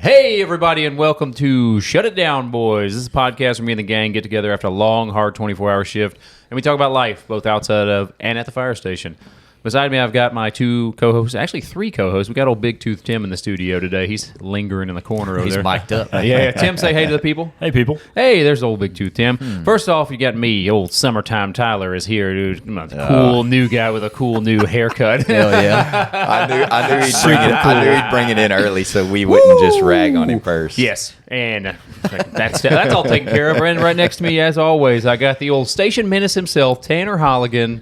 Hey, everybody, and welcome to Shut It Down, Boys. This is a podcast where me and the gang get together after a long, hard 24-hour shift, and we talk about life, both outside of and at the fire station. Beside me, I've got my two co-hosts, actually three co-hosts. We got old Big Tooth Tim in the studio today. He's lingering in the corner over there. He's mic'd up. Yeah. Tim, say hey to the people. Hey, people. Hey, there's old Big Tooth Tim. First off, you got me. Old Summertime Tyler is here, dude. I'm a cool new guy with a cool new haircut. Hell yeah. I knew he'd bring it in early so we wouldn't just rag on him first. Yes, and that's all taken care of. And right next to me, as always, I got the old station menace himself, Tanner Holligan.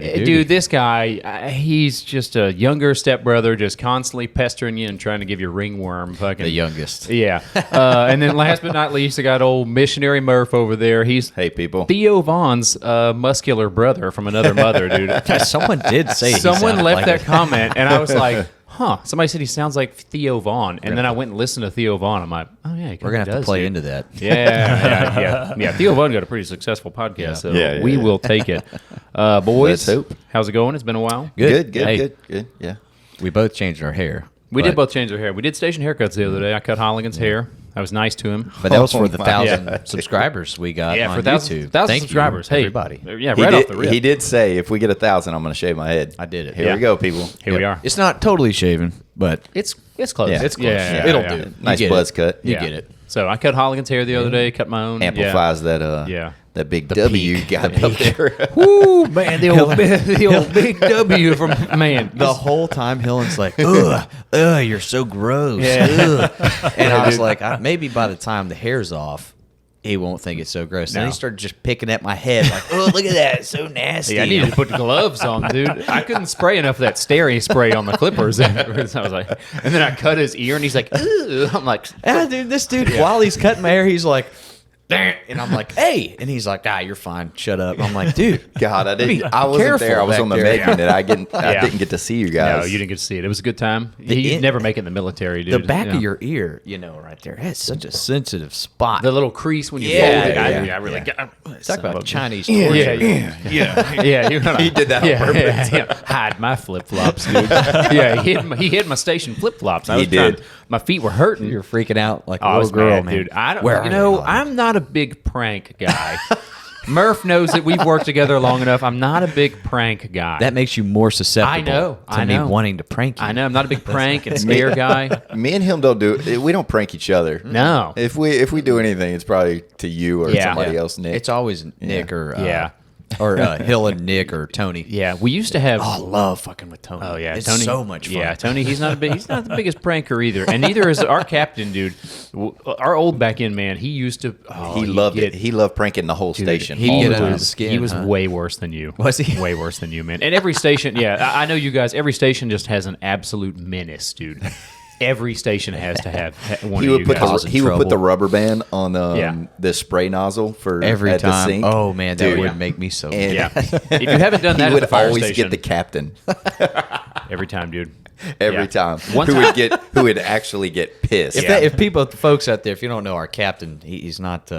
Dude, this guy, he's just a younger stepbrother, just constantly pestering you and trying to give you ringworm. The youngest. Yeah. And then last but not least, I got old missionary Murph over there. He's Hey, people. Theo Vaughn's muscular brother from another mother, dude. Someone did say Someone left that comment, and I was like, huh. Somebody said he sounds like Theo Vaughn. And then I went and listened to Theo Vaughn. I'm like, oh, yeah, We're going to have to play into that. Yeah. Theo Vaughn got a pretty successful podcast, so we will take it. Boys, Let's hope. How's it going? It's been a while. Good. Hey. Yeah. We both changed our hair. We did both change our hair. We did station haircuts the other day. I cut Holligan's hair. I was nice to him. But that was for the my 1,000 subscribers we got on For YouTube. 1,000 Thank subscribers. You, Hey, everybody. Yeah, right off the rip. He did say, if we get 1,000, I'm going to shave my head. I did it. Here we go, people. Here we are. It's not totally shaven, but it's close. Yeah. It's close. Yeah. it'll yeah. do. Nice get buzz it. cut. You get it. So I cut Holligan's hair the other day, cut my own. Amplifies that that big W you got up there. Woo, man, the old big W from, man. The whole time, Hillen's like, ugh, you're so gross. Yeah. Ugh. And I was like, maybe by the time the hair's off, he won't think it's so gross. No. Then he started just picking at my head like, oh, look at that. It's so nasty. Yeah, I needed to put gloves on, dude. I couldn't spray enough of that steri spray on the clippers. I was like, and then I cut his ear, and he's like, "Ugh." I'm like, Yeah, dude, this dude, while he's cutting my hair, he's like, and I'm like, hey, and he's like, you're fine, shut up. I'm like, dude, God, I wasn't careful there. I was back on the there. Megan, and I didn't get to see you guys. no, you didn't get to see it. It was a good time. You'd never make it in the military, dude. the back Yeah. of your ear, right there, that's such a sensitive spot. the little crease when you Yeah, fold it. yeah, I really got. Talk about Chinese Yeah, torture. yeah. He did that on purpose. Yeah. Hide my flip flops, dude. Yeah, he hid my station flip flops. He did. My feet were hurting. You're freaking out like a I little was girl, mad, man. dude. I don't. Where are you? I'm not a big prank guy. Murph knows that we've worked together long enough. I'm not a big prank guy. That makes you more susceptible I to me know. wanting to prank you. I know. I'm not a big prank and scare guy. Me and him we don't prank each other. No. If we do anything, it's probably to you or Yeah. somebody Yeah. else, Nick. It's always Nick or Yeah. or Hill and Nick or Tony. Yeah, we used to have. I love fucking with Tony. Oh yeah, it's Tony. so much fun. Yeah, Tony. He's not the biggest pranker either, and neither is our captain, dude. Our old back end man. He used to. He loved it. He loved pranking the whole station. he'd all get the under time. the skin. He was huh? way worse than you. Was he? Way worse than you, man. And every station, yeah, I know you guys. Every station just has an absolute menace, dude. Every station has to have one He of would you put guys. he would put the rubber band on Yeah. the spray nozzle for Every at the time. sink. Oh man, that Dude. would make me so. And Yeah, if you haven't done that, he at would the fire always station, get the captain every time, dude. every Yeah. time. One Who would actually get pissed. If folks out there, if you don't know our captain, he's not.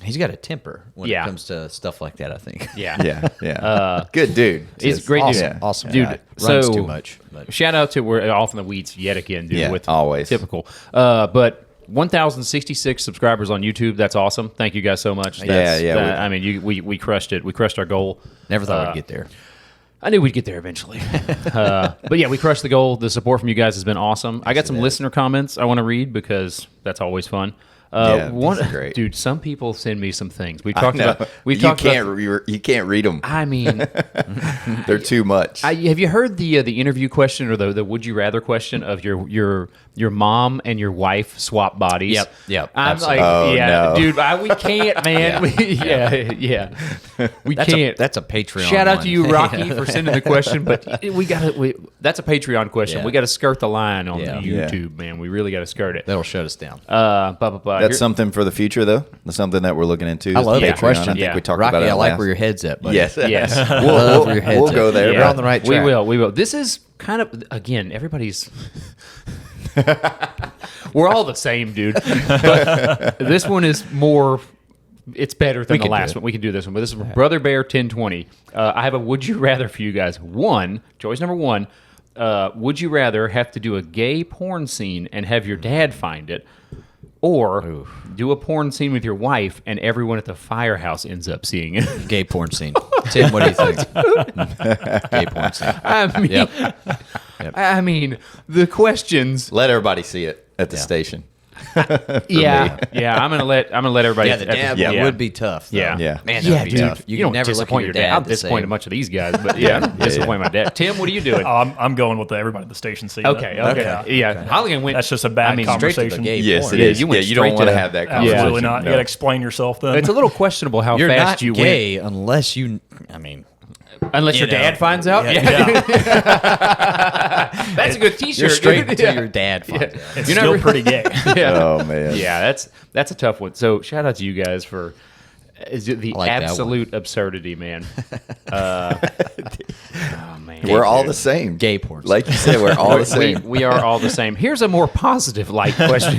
He's got a temper when Yeah. it comes to stuff like that. I think. Yeah, Yeah. Good dude. He's Just a great dude. awesome. Awesome dude. guy. So Runs too much. But. Shout out to we're off in the weeds yet again, dude. Yeah, with always. typical. But 1,066 subscribers on YouTube. That's awesome. Thank you guys so much. Yeah. I mean, we crushed it. We crushed our goal. Never thought we'd get there. I knew we'd get there eventually. But yeah, we crushed the goal. The support from you guys has been awesome. I got some listener comments I want to read because that's always fun. Yeah, these are great. Dude, some people send me some things. We I talked know. about. We you talked can't about. you can't read them. I mean, They're too much. have you heard the interview question or the would you rather question of your mom and your wife swap bodies? Yep, I'm absolutely. like, Oh, yeah, no. dude, we can't, man. We can't. That's a Patreon. Shout out one. to you, Rocky, for sending the question, but that's a Patreon question. Yeah. We got to skirt the line on Yeah. YouTube, man. We really got to skirt it. That'll shut us down. That's something for the future, though. That's something that we're looking into. I love Patreon. that question. I think Yeah. we talked Rocky, about it. I like last. where your head's at, buddy. Yes, Yes. Love where your head's we'll go at. there. We're on the right track. We will. This is kind of, again, everybody's... We're all the same, dude. But this one is more... It's better than the last one. We can do this one. But this is from Brother Bear 1020. I have a would you rather for you guys. Choice number one, would you rather have to do a gay porn scene and have your dad find it, or do a porn scene with your wife and everyone at the Firehouse ends up seeing it? Gay porn scene. Tim, what do you think? Gay porn scene. I mean, the questions. Let everybody see it at the station. Yeah, I'm gonna let everybody. Yeah, the dad one would be tough. Though. Yeah. Man, that would be dude. tough. You can don't never disappoint your dad. I'm disappointed much of these guys, but disappoint my dad. Tim, what are you doing? I'm going with everybody at the station seeing Okay. Yeah. Holligan went. That's just a bad straight to the conversation. gay Yes, porn. it is. you went You don't straight want to to- have that Yeah. conversation. Absolutely not. You No. got to explain yourself then. It's a little questionable how You're fast not you gay unless you. I mean, went. Unless your you know. dad finds out. Yeah. That's a good T-shirt. you're straight dude. to your dad finds out. It's You're still not- pretty gay. Oh man. Yeah, that's a tough one. So shout out to you guys for the like that absolute absurdity, man. Oh man, We're all dude. the same. Gay porn. Like you said, we're all the same. We are all the same. Here's a more positive light question.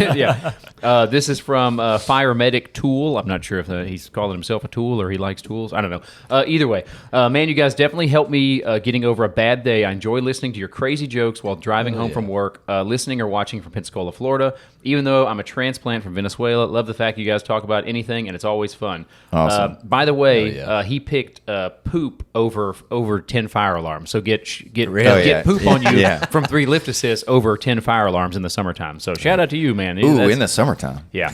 This is from Fire Medic Tool. I'm not sure if he's calling himself a tool or he likes tools. I don't know. Either way, man, you guys definitely helped me getting over a bad day. I enjoy listening to your crazy jokes while driving home from work, listening or watching from Pensacola, Florida. Even though I'm a transplant from Venezuela, love the fact you guys talk about anything, and it's always fun. Awesome. By the way, he picked poop over 10 fire alarms. So get poop on you from 3 lift assists over 10 fire alarms in the summertime. So shout out to you, man. Ooh, That's- in the summertime. yeah.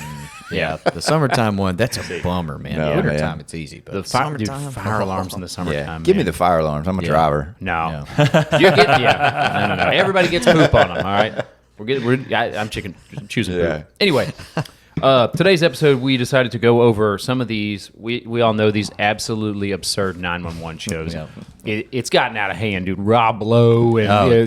Yeah, the summertime one, that's a bummer, man. No, Wintertime, man. it's easy. But The summertime, fire alarms in the Yeah. summertime. Give me man. the fire alarms. I'm a driver. No. You get no. Everybody gets poop on them. All right. I'm choosing Yeah. poop. Anyway, today's episode we decided to go over some of these. We all know these absolutely absurd 911 shows. Yeah. It's gotten out of hand, dude. Rob Lowe and they're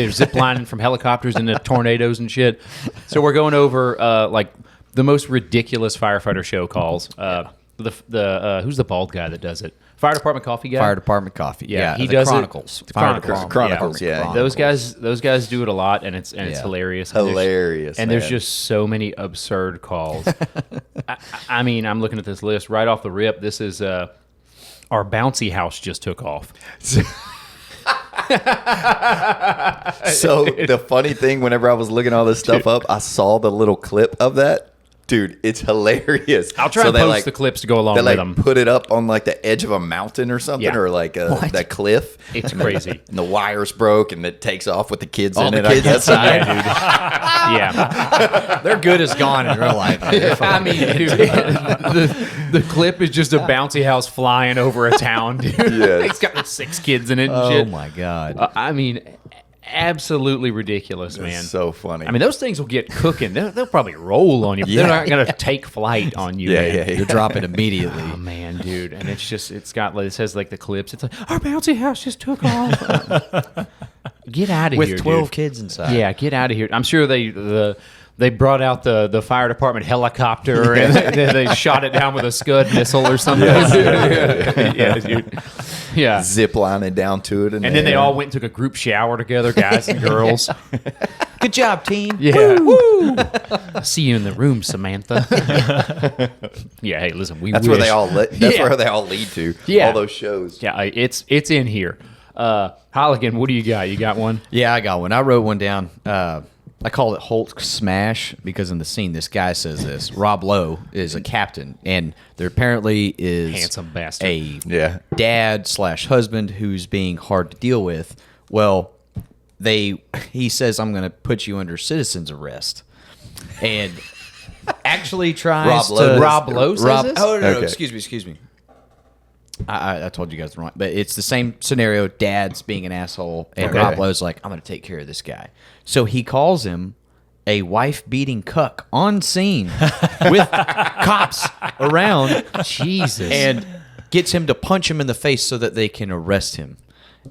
ziplining from helicopters into tornadoes and shit. So we're going over like the most ridiculous firefighter show calls. The who's the bald guy that does it? Fire department coffee guy. Fire department coffee. Yeah, he the does Chronicles. it. Fire Chronicles. department. Chronicles, yeah. Those guys do it a lot, and it's hilarious. And Hilarious, and there's man. just so many absurd calls. I mean, I'm looking at this list right off the rip. This is our bouncy house just took off. So the funny thing, whenever I was looking all this stuff up, I saw the little clip of that. Dude, it's hilarious. I'll try So and they, post like, the clips to go along They with like them. put it up on like the edge of a mountain or something, Yeah. or like that cliff. It's crazy. And the wires broke, and it takes off with the kids All in the it. I kids guess. inside. Yeah. They're good as gone in real life. I mean, dude, the clip is just a bouncy house flying over a town, dude. Yes. It's got 6 kids in it and Oh shit. my god. I mean, absolutely ridiculous, man. It's so funny. I mean, those things will get cooking. They'll probably roll on you. They're Yeah. not going to take flight on you, man. yeah. You're dropping immediately. Oh, man, dude. And it says like the clips. It's like, our bouncy house just took off. Get out of here, With 12 dude. kids inside. Yeah, get out of here. I'm sure they brought out the fire department helicopter and they shot it down with a Scud missile or something. Yeah, dude. Yeah. Zip lining down to it, And then they all went and took a group shower together, guys and girls. Good job, team. Yeah. Woo! See you in the room, Samantha. Yeah, hey, listen, That's where they all. That's Yeah. where they all lead to. Yeah. All those shows. Yeah, it's in here. Holligan, what do you got? You got one? Yeah, I got one. I wrote one down. I call it Hulk Smash because in the scene, this guy says this. Rob Lowe is a captain, and there apparently is Handsome bastard. a Yeah. dad/husband who's being hard to deal with. Well, he says, I'm going to put you under citizen's arrest. And actually tries Rob Lowe to... does? Rob Lowe says this? Oh, no, Okay. excuse me. I told you guys wrong, but it's the same scenario. Dad's being an asshole, and Okay. Rob Lowe's like, I'm going to take care of this guy. So he calls him a wife-beating cuck on scene with cops around. Jesus. And gets him to punch him in the face so that they can arrest him.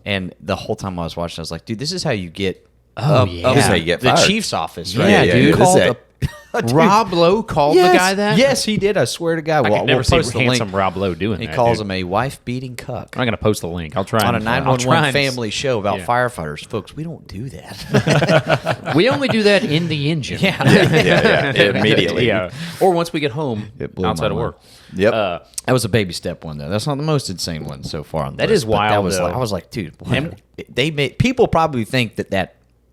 And the whole time I was watching, I was like, dude, this is how you get Oh, up yeah. This is how you get the fired. chief's office, Yeah, right? dude. You This called is Rob Lowe called the guy that? Yes, he did. I swear to God. I Well, could never we'll see post the link. handsome Rob Lowe doing He that. calls dude. him a wife-beating cuck. I'm not going to post the link. I'll try On a and- I'll try 911 and- family show about Yeah. firefighters. Folks, we don't do that. We only do that in the engine. yeah, immediately. Yeah. Or once we get home It blew my outside of mind. work. Yep. That was a baby step one, though. That's not the most insane one so far on the That list, is but That wild, was though. like, I was like, dude, what? They made people probably think that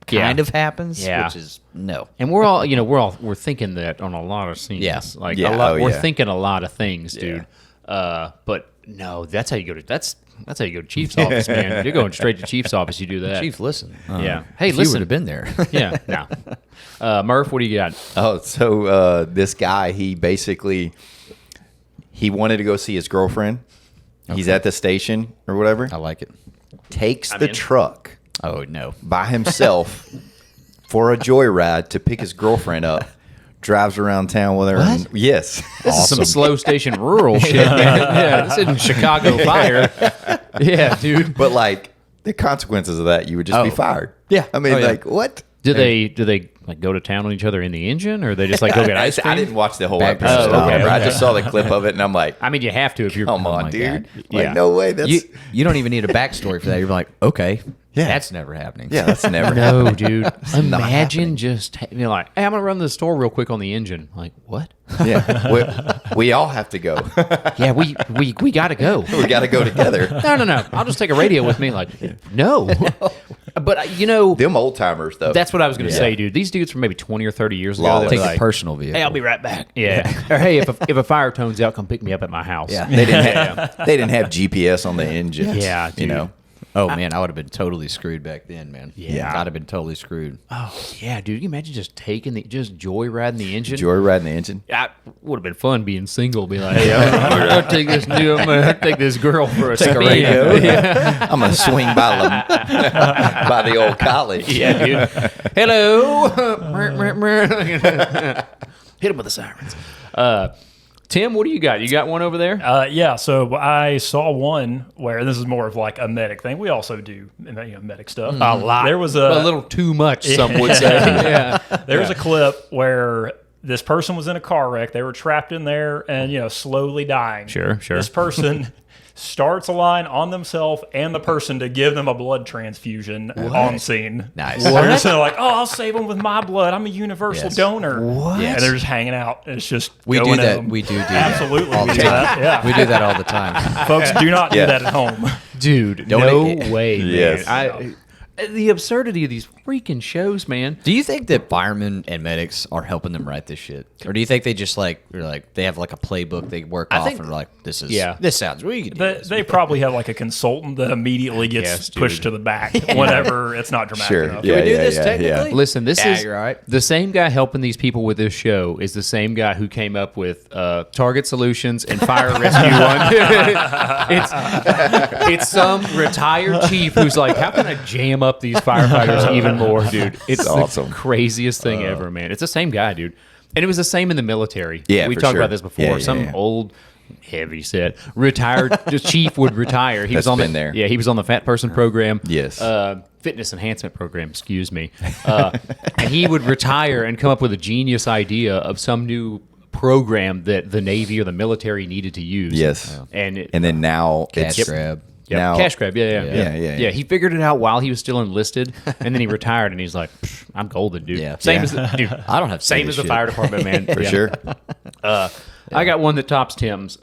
kind Yeah. of happens, Yeah. which is no. And we're all, we're thinking that on a lot of scenes. Yeah. Like Yeah, a lot, oh, we're yeah. thinking a lot of things, dude. But no, that's how you go to that's how you go to Chief's office, man. You're going straight to Chief's office. You do that. Chief, listen. Yeah. Hey, if listen. you would have been there. Yeah. No. Murph, what do you got? Oh, so this guy, he wanted to go see his girlfriend. He's at the station or whatever. I like it. Takes I'm the in. truck Oh no. by himself for a joyride to pick his girlfriend up. Drives around town with her. What? Yes. This is some slow station rural shit, man. Yeah, this isn't Chicago Fire. Yeah, dude. But like the consequences of that, you would just be Oh. fired. Yeah. I mean, Oh, yeah. like what? Do they like go to town on each other in the engine, or they just like go get ice cream? I didn't watch the whole Back episode. Oh, okay, I okay. just saw the clip of it, and I'm like, I mean, you have to if you're. come on, my dude. God. Like, Yeah. no way. That's You don't even need a backstory for that. You're like, okay, Yeah. that's never happening. yeah, that's never. No, happened. dude. Imagine just like, hey, I'm gonna run to the store real quick on the engine. Like, what? Yeah, we all have to go. Yeah, we gotta go. We got to go together. No. I'll just take a radio with me. Like, no. But Them old timers, though. that's what I was gonna Yeah. say, dude. These dudes from maybe 20 or 30 years ago. Lawless. They Take were a like, personal vehicle. hey, I'll be right back. Yeah. Or hey, if a fire tones out, come pick me up at my house. Yeah. They didn't have GPS on the engine. Yeah, dude. you know. Oh man, I would have been totally screwed back then, man. Yeah. I'd have been totally screwed. Oh yeah, dude. Can you imagine just joyriding the engine? Joyriding the engine. I would have been fun being single. Be like, hey, I'm gonna take this girl for a Take a spin. radio. Yeah. I'm gonna swing by the old college. Yeah, dude. Hello. Hit him with the sirens. Tim, what do you got? You got one over there? Yeah, so I saw one where this is more of like a medic thing. We also do medic stuff. A lot. There was a little too much, some would say. Yeah. There was a clip where this person was in a car wreck. They were trapped in there and slowly dying. Sure. This person starts a line on themselves and the person to give them a blood transfusion on scene. Nice. So they're just like, oh, I'll save them with my blood. I'm a universal Yes. donor. What? Yeah, and they're just hanging out. It's just We do going that. in. We do Absolutely, that all we the do time. that. Yeah, We do that all the time. folks, do not do Yeah. that at home. Dude, Don't no it- way, man. Yes. The absurdity of these freaking shows, man. Do you think that firemen and medics are helping them write this shit, or do you think they just they have like a playbook they work off think- and are like, this sounds we can do They, this. they probably have like a consultant that immediately gets Yes, dude. pushed to the back whenever it's not dramatic Sure. enough. Yeah, we do yeah, this yeah, technically? yeah. Listen, this Yeah, is you're right. the same guy helping these people with this show is the same guy who came up with Target Solutions and Fire Rescue One. It's some retired chief who's like, how can I jam up these firefighters even more, dude? It's awesome. the craziest thing ever, man. It's the same guy, dude. And it was the same in the military. Yeah, we for talked sure. about this before. Yeah, yeah, Some yeah. old heavy set retired the chief would retire. He was That's on been there. Yeah, he was on the fat person program. Yes. Fitness enhancement program, excuse me. And he would retire and come up with a genius idea of some new program that the Navy or the military needed to use. Yes. And it, And then now Cash it's grab. Yep, now cash grab, yeah. Yeah. He figured it out while he was still enlisted, and then he retired, and he's like, "Pfft, "I'm golden, dude." Yeah. Same Yeah. as the, dude. I don't have to say same this as the shit. fire department, man. for Yeah. sure. I got one that tops Tim's.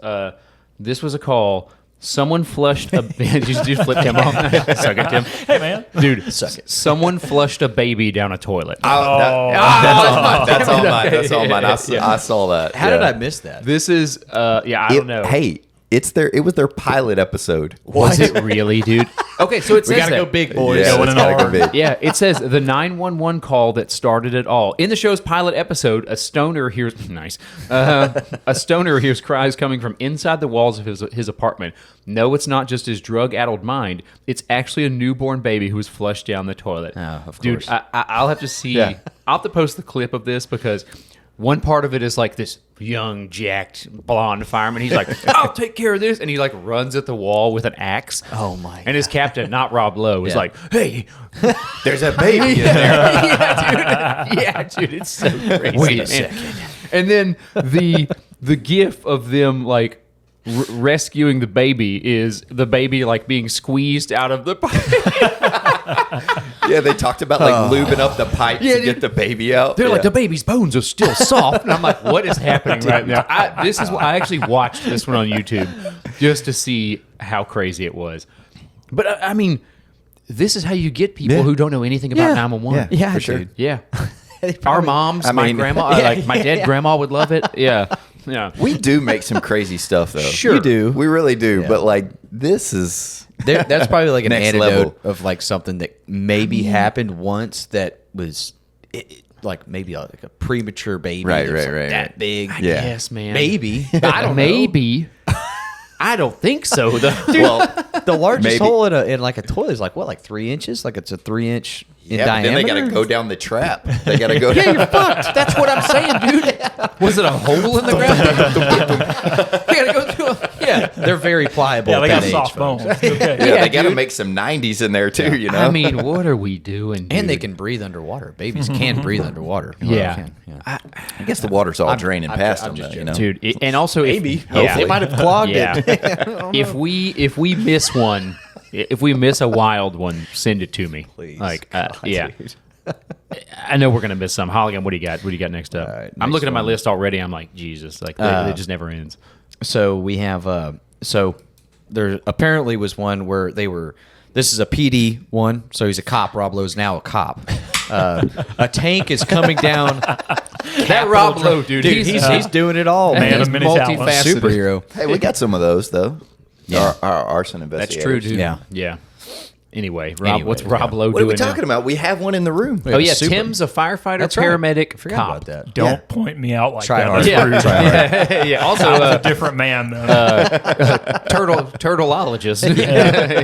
This was a call. Someone flushed a. Did you flip Tim off? Suck it, Tim. Hey, man. Dude, someone flushed a baby down a toilet. That's all mine. That's all mine. I saw that. How did I miss that? This is, I don't know. Hey, it was their pilot episode. Was it really, dude? Okay, so it says we gotta that. go big, boys. Yeah, Going it's in gotta go hard. big. Yeah, it says the 911 call that started it all. In the show's pilot episode, a stoner hears a stoner hears cries coming from inside the walls of his apartment. No, it's not just his drug-addled mind. It's actually a newborn baby who was flushed down the toilet. Oh, of Dude, course. I'll have to see. Yeah. I'll have to post the clip of this because one part of it is like this young, jacked, blonde fireman. He's like, I'll take care of this. And he like runs at the wall with an axe. Oh, my And his captain, not Rob Lowe, is like, hey, There's a baby in there. yeah, dude, it's so crazy. Wait a man. second. And then the gif of them like rescuing the baby is the baby like being squeezed out of the pipe. Yeah, they talked about like lubing up the pipe to dude. get the baby out. They're like, Yeah. the baby's bones are still soft. And I'm like, what is happening right now? I actually watched this one on YouTube just to see how crazy it was. But I mean, this is how you get people Yeah. who don't know anything about 911. Yeah, for sure. dude. Yeah. Our moms, I my mean- grandma, Yeah, like my dead grandma would love it. Yeah. Yeah. We do make some crazy stuff though. Sure. You do. We really do. Yeah. But like this is That's probably like an Next anecdote level. of like something that maybe happened once that was like maybe like a premature baby. Right, that was, right, like, right, That right. big. Yeah. Yes, man. Maybe. I don't know. Maybe. I don't think so, though. well The largest Maybe. hole in like a toilet is like what, like 3 inches? Like it's a 3-inch in yeah, but then diameter. they gotta go down the trap. They gotta go Yeah, down. you're fucked. That's what I'm saying, dude. Was it a hole in the ground? You gotta go through Yeah, they're very pliable. Yeah, they at got that soft age, bones. folks. It's okay. Yeah, Yeah, they gotta dude. make some 90s in there too, you know? I mean, what are we doing, And they dude? can breathe underwater. Babies can breathe underwater. Well, Yeah. they can, yeah. I guess the water's all draining past I'm them, just though, you know? Dude, and also Maybe. yeah, They might have clogged yeah. it. if we miss one, if we miss a wild one, send it to me. Please. Like, God, yeah. dude. I know we're gonna miss some. Holligan, what do you got? What do you got next up? All right, I'm next looking at my one. list already. I'm like, Jesus, like it just never ends. So we have so there apparently was one where they were. This is a PD one, so he's a cop. Rob Lowe's now a cop. A tank is coming down. That Rob Lowe, dude, He's doing it all, Man man. of he's many talents. multifaceted. Superhero. Hey, we got some of those, though. Yeah. Our arson That's investigators. true, dude. Yeah. Yeah. Anyway, Rob, Anyway, what's Rob yeah. Lowe What are doing we talking now? about? We have one in the room. We Oh have a yeah, super- Tim's a firefighter, That's right. paramedic, I forgot cop. about that. Don't point me out like Try that. hard. That's Yeah, rude. yeah. Also, I was a different man then. turtleologist.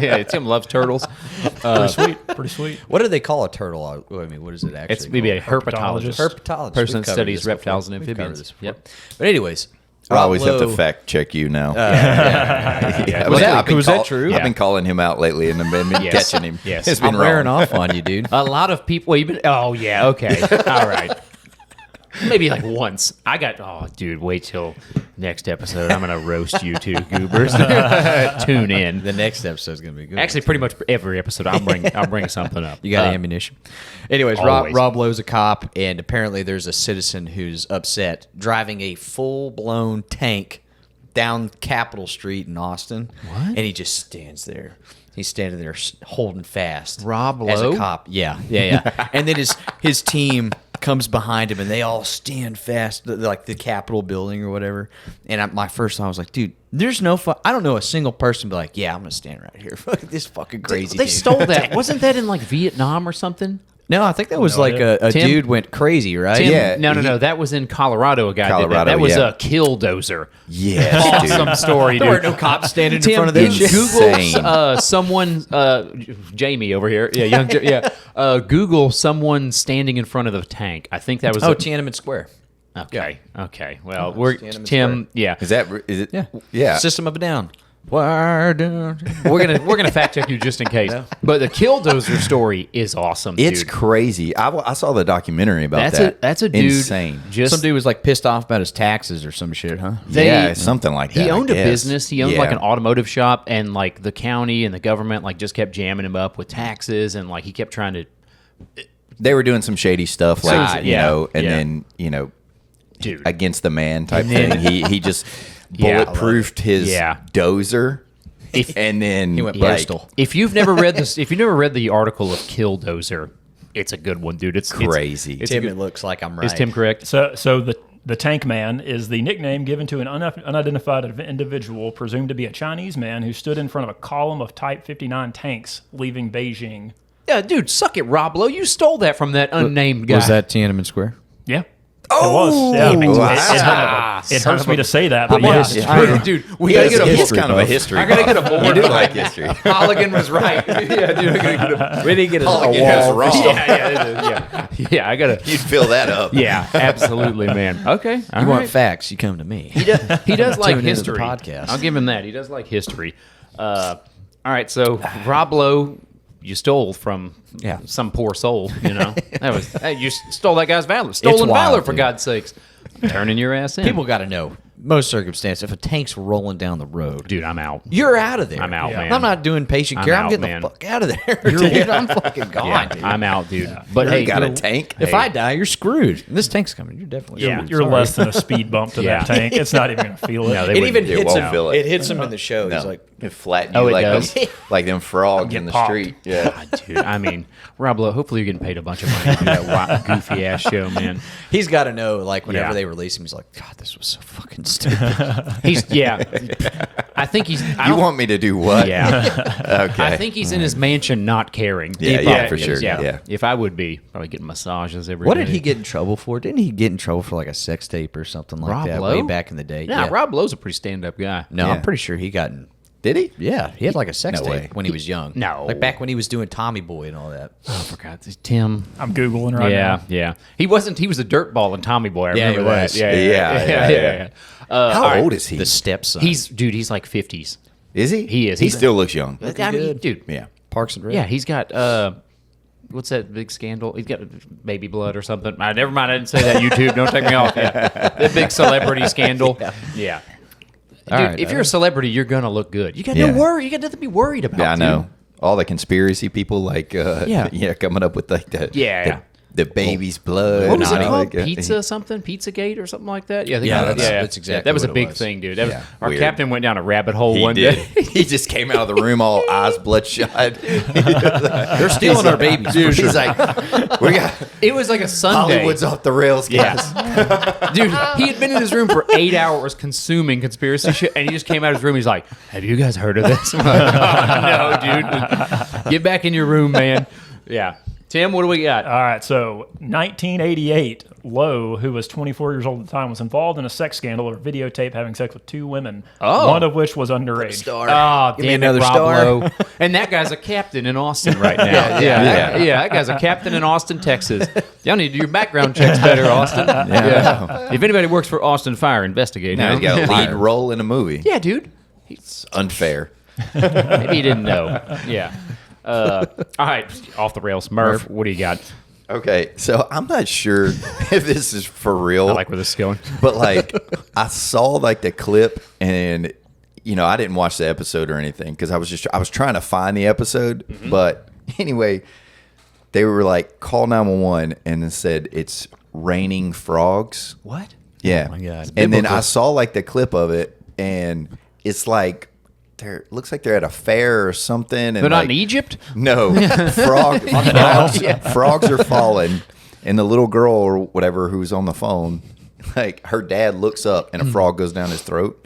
Yeah, Tim loves turtles. pretty sweet. Pretty sweet. What do they call a turtle? I mean, what is it actually? It's maybe a called? herpetologist. Herpetologist. Person We've covered studies this before. reptiles and We've covered amphibians. this before. Yep. But anyways, I always Rob have to Lowe- fact check you now. Yeah. Was that- I've been was that true? I've Yeah. been calling him out lately and been Yes. catching him. Yes. It's been I'm wearing wrong. off on you, dude. A lot of people. Well, you've been. Oh yeah. Okay. All right. Maybe like once. I got. Oh, dude. Wait till next episode. I'm gonna roast you two goobers. Tune in. The next episode's gonna be good. Actually, pretty much every episode, I'll bring something up. You got ammunition. Anyways, always. Rob Lowe's a cop, and apparently there's a citizen who's upset driving a full-blown tank down Capitol Street in Austin. What? And he just stands there. He's standing there holding fast. Rob as Lowe? a cop. Yeah. And then his team comes behind him, and they all stand fast, like the Capitol building or whatever. And my first thought was like, dude, there's no I don't know a single person be like, yeah, I'm gonna stand right here. Fuck this fucking crazy. They dude. stole that. Wasn't that in like Vietnam or something? No, I think that was No like idea. a Tim? dude went crazy, right? Tim, Yeah, no. That was in Colorado. A guy did that. Colorado, That was yeah. a killdozer. Yes, Awesome dude. story, There were dude. no cops standing in Tim, front of that shit. Insane. Google someone, Jamie over here. Yeah, young. Google someone standing in front of the tank. I think that was. Oh, Tiananmen Square. Okay. Okay. Well, we're Tiananmen Tim. Yeah. Is it? Yeah. System of a Down. We're We're gonna fact check you just in case. But the killdozer story is awesome. It's dude. crazy. I saw the documentary about that. That's a dude. Insane. Just Some dude was like pissed off about his taxes or some shit, huh? Yeah, something like that. He I owned a guess. business. He owned like Yeah. an automotive shop, and like the county and the government like just kept jamming him up with taxes, and like he kept trying to. They were doing some shady stuff, like Ah, you yeah, know, and yeah. then Dude. against the man type then- thing. He just Yeah. bulletproofed his Yeah. dozer, and then He went like, postal. If you've never read this, if you've never read the article of Killdozer, it's a good one, dude. It's Crazy. It's, Tim, a it looks like I'm right. Is Tim correct? So the Tank Man is the nickname given to an unidentified individual presumed to be a Chinese man who stood in front of a column of Type 59 tanks leaving Beijing. Yeah, dude, suck it, Rob Lowe. You stole that from that unnamed guy. Was that Tiananmen Square? Yeah. was. Yeah. Wow. It hurts me to say that, But but yeah. yeah, dude, we gotta get a It's board. kind of a history. I gotta get a board. You do like history. Holligan was right. Yeah, dude, I gotta get a. We didn't get a Holligan wall. was wrong. Yeah, I gotta. You'd fill that up. Yeah, absolutely, man. Okay, all You want right. facts? You come to me. He does like Tune into the history. podcast. I'll give him that. He does like history. All right, so Rob Lowe, you stole from some poor soul. You know that was you stole that guy's valor, stolen wild, valor for dude. God's sakes. Turning your ass in. People got to know most circumstances. If a tank's rolling down the road, Dude, I'm out. you're out of there. I'm out, man. I'm not doing patient I'm care. out, I'm getting man. the fuck out of there. Dude, I'm fucking gone. Yeah, dude. I'm out, dude. But hey, You got a know, tank? If Hey. I die, you're screwed. And this tank's coming. You're definitely Yeah. screwed. You're Sorry. less than a speed bump to Yeah. that tank. It's not even going to feel it. No, they It wouldn't even do hits won't him. feel it. It hits him in the show. He's No. like, It flatten Oh, you it like does? like them frogs Get in the popped. street. Yeah. God, dude. I mean, Rob Lowe, hopefully you're getting paid a bunch of money to do that goofy ass show, man. he's got to know. Like whenever Yeah. they release him, he's like, God, this was so fucking stupid. I think he's. I You don't- want me to do what? Yeah. Okay. I think he's in his mansion not caring. Yeah, Deep yeah, down, for sure, yeah. If I would be, probably getting massages every What day. did he get in trouble for? Didn't he get in trouble for like a sex tape or something like Rob that Lowe? way back in the day? Nah, Rob Lowe's a pretty stand-up guy. No, Yeah. I'm pretty sure he got in. Did he? Yeah, he had like a sex No tape way. when he was young. No. like back when he was doing Tommy Boy and all that. Oh, I forgot. Tim. I'm Googling right now. Yeah. He wasn't. He was a dirtball in Tommy Boy. I Yeah, remember he that. was. Yeah. How all right. old is he? The stepson. He's like 50s. Is he? He is. He He's- still looks young. I mean, good. dude. Yeah. Parks and Rec. Yeah, he's got what's that big scandal? He's got baby blood or something. Never mind, I didn't say that. YouTube, don't take me off. Yeah, the big celebrity scandal. Yeah. Dude, All right, if you're a celebrity, you're gonna look good. You got Yeah. no worry. You got nothing to be worried about. Yeah, I dude. know. All the conspiracy people, like, Yeah. coming up with like Yeah. the baby's blood. What was it and all called? that. Pizza something? Pizzagate or something like that? Yeah, I think Yeah, that- that's exactly That was a what it big was. thing, dude. That was, Yeah, our weird. captain went down a rabbit hole He one did. day. He just came out of the room all eyes bloodshot. They're stealing our babies. Dude, he's like, we got It was like a Sunday. Hollywood's off the rails, guys. Dude, he had been in his room for 8 hours consuming conspiracy shit, and he just came out of his room. He's like, "Have you guys heard of this?" I'm like, "Oh, no, dude. Get back in your room, man." Yeah. Tim, what do we got? All right, so 1988, Lowe, who was 24 years old at the time, was involved in a sex scandal or videotape having sex with 2 women, one of which was underage. Oh, Give me damn it, another Rob star. Lowe. And that guy's a captain in Austin right now. Yeah, that guy's a captain in Austin, Texas. Y'all need to do your background checks better, Austin. Yeah. If anybody works for Austin Fire, investigate Now him. he's got a lead role in a movie. Yeah, dude. It's unfair. Maybe you didn't know. Yeah. All right, off the rails. Murph, what do you got? Okay, so I'm not sure if this is for real. I like where this is going. But like, I saw like the clip, and I didn't watch the episode or anything because I was trying to find the episode. Mm-hmm. But anyway, they were like, call 911, and it said it's raining frogs. What? Yeah. my God. And then I saw like the clip of it, and it's like looks like they're at a fair or something. And They're not like, in Egypt? No, frogs are falling, and the little girl or whatever who's on the phone, like her dad looks up and a frog goes down his throat.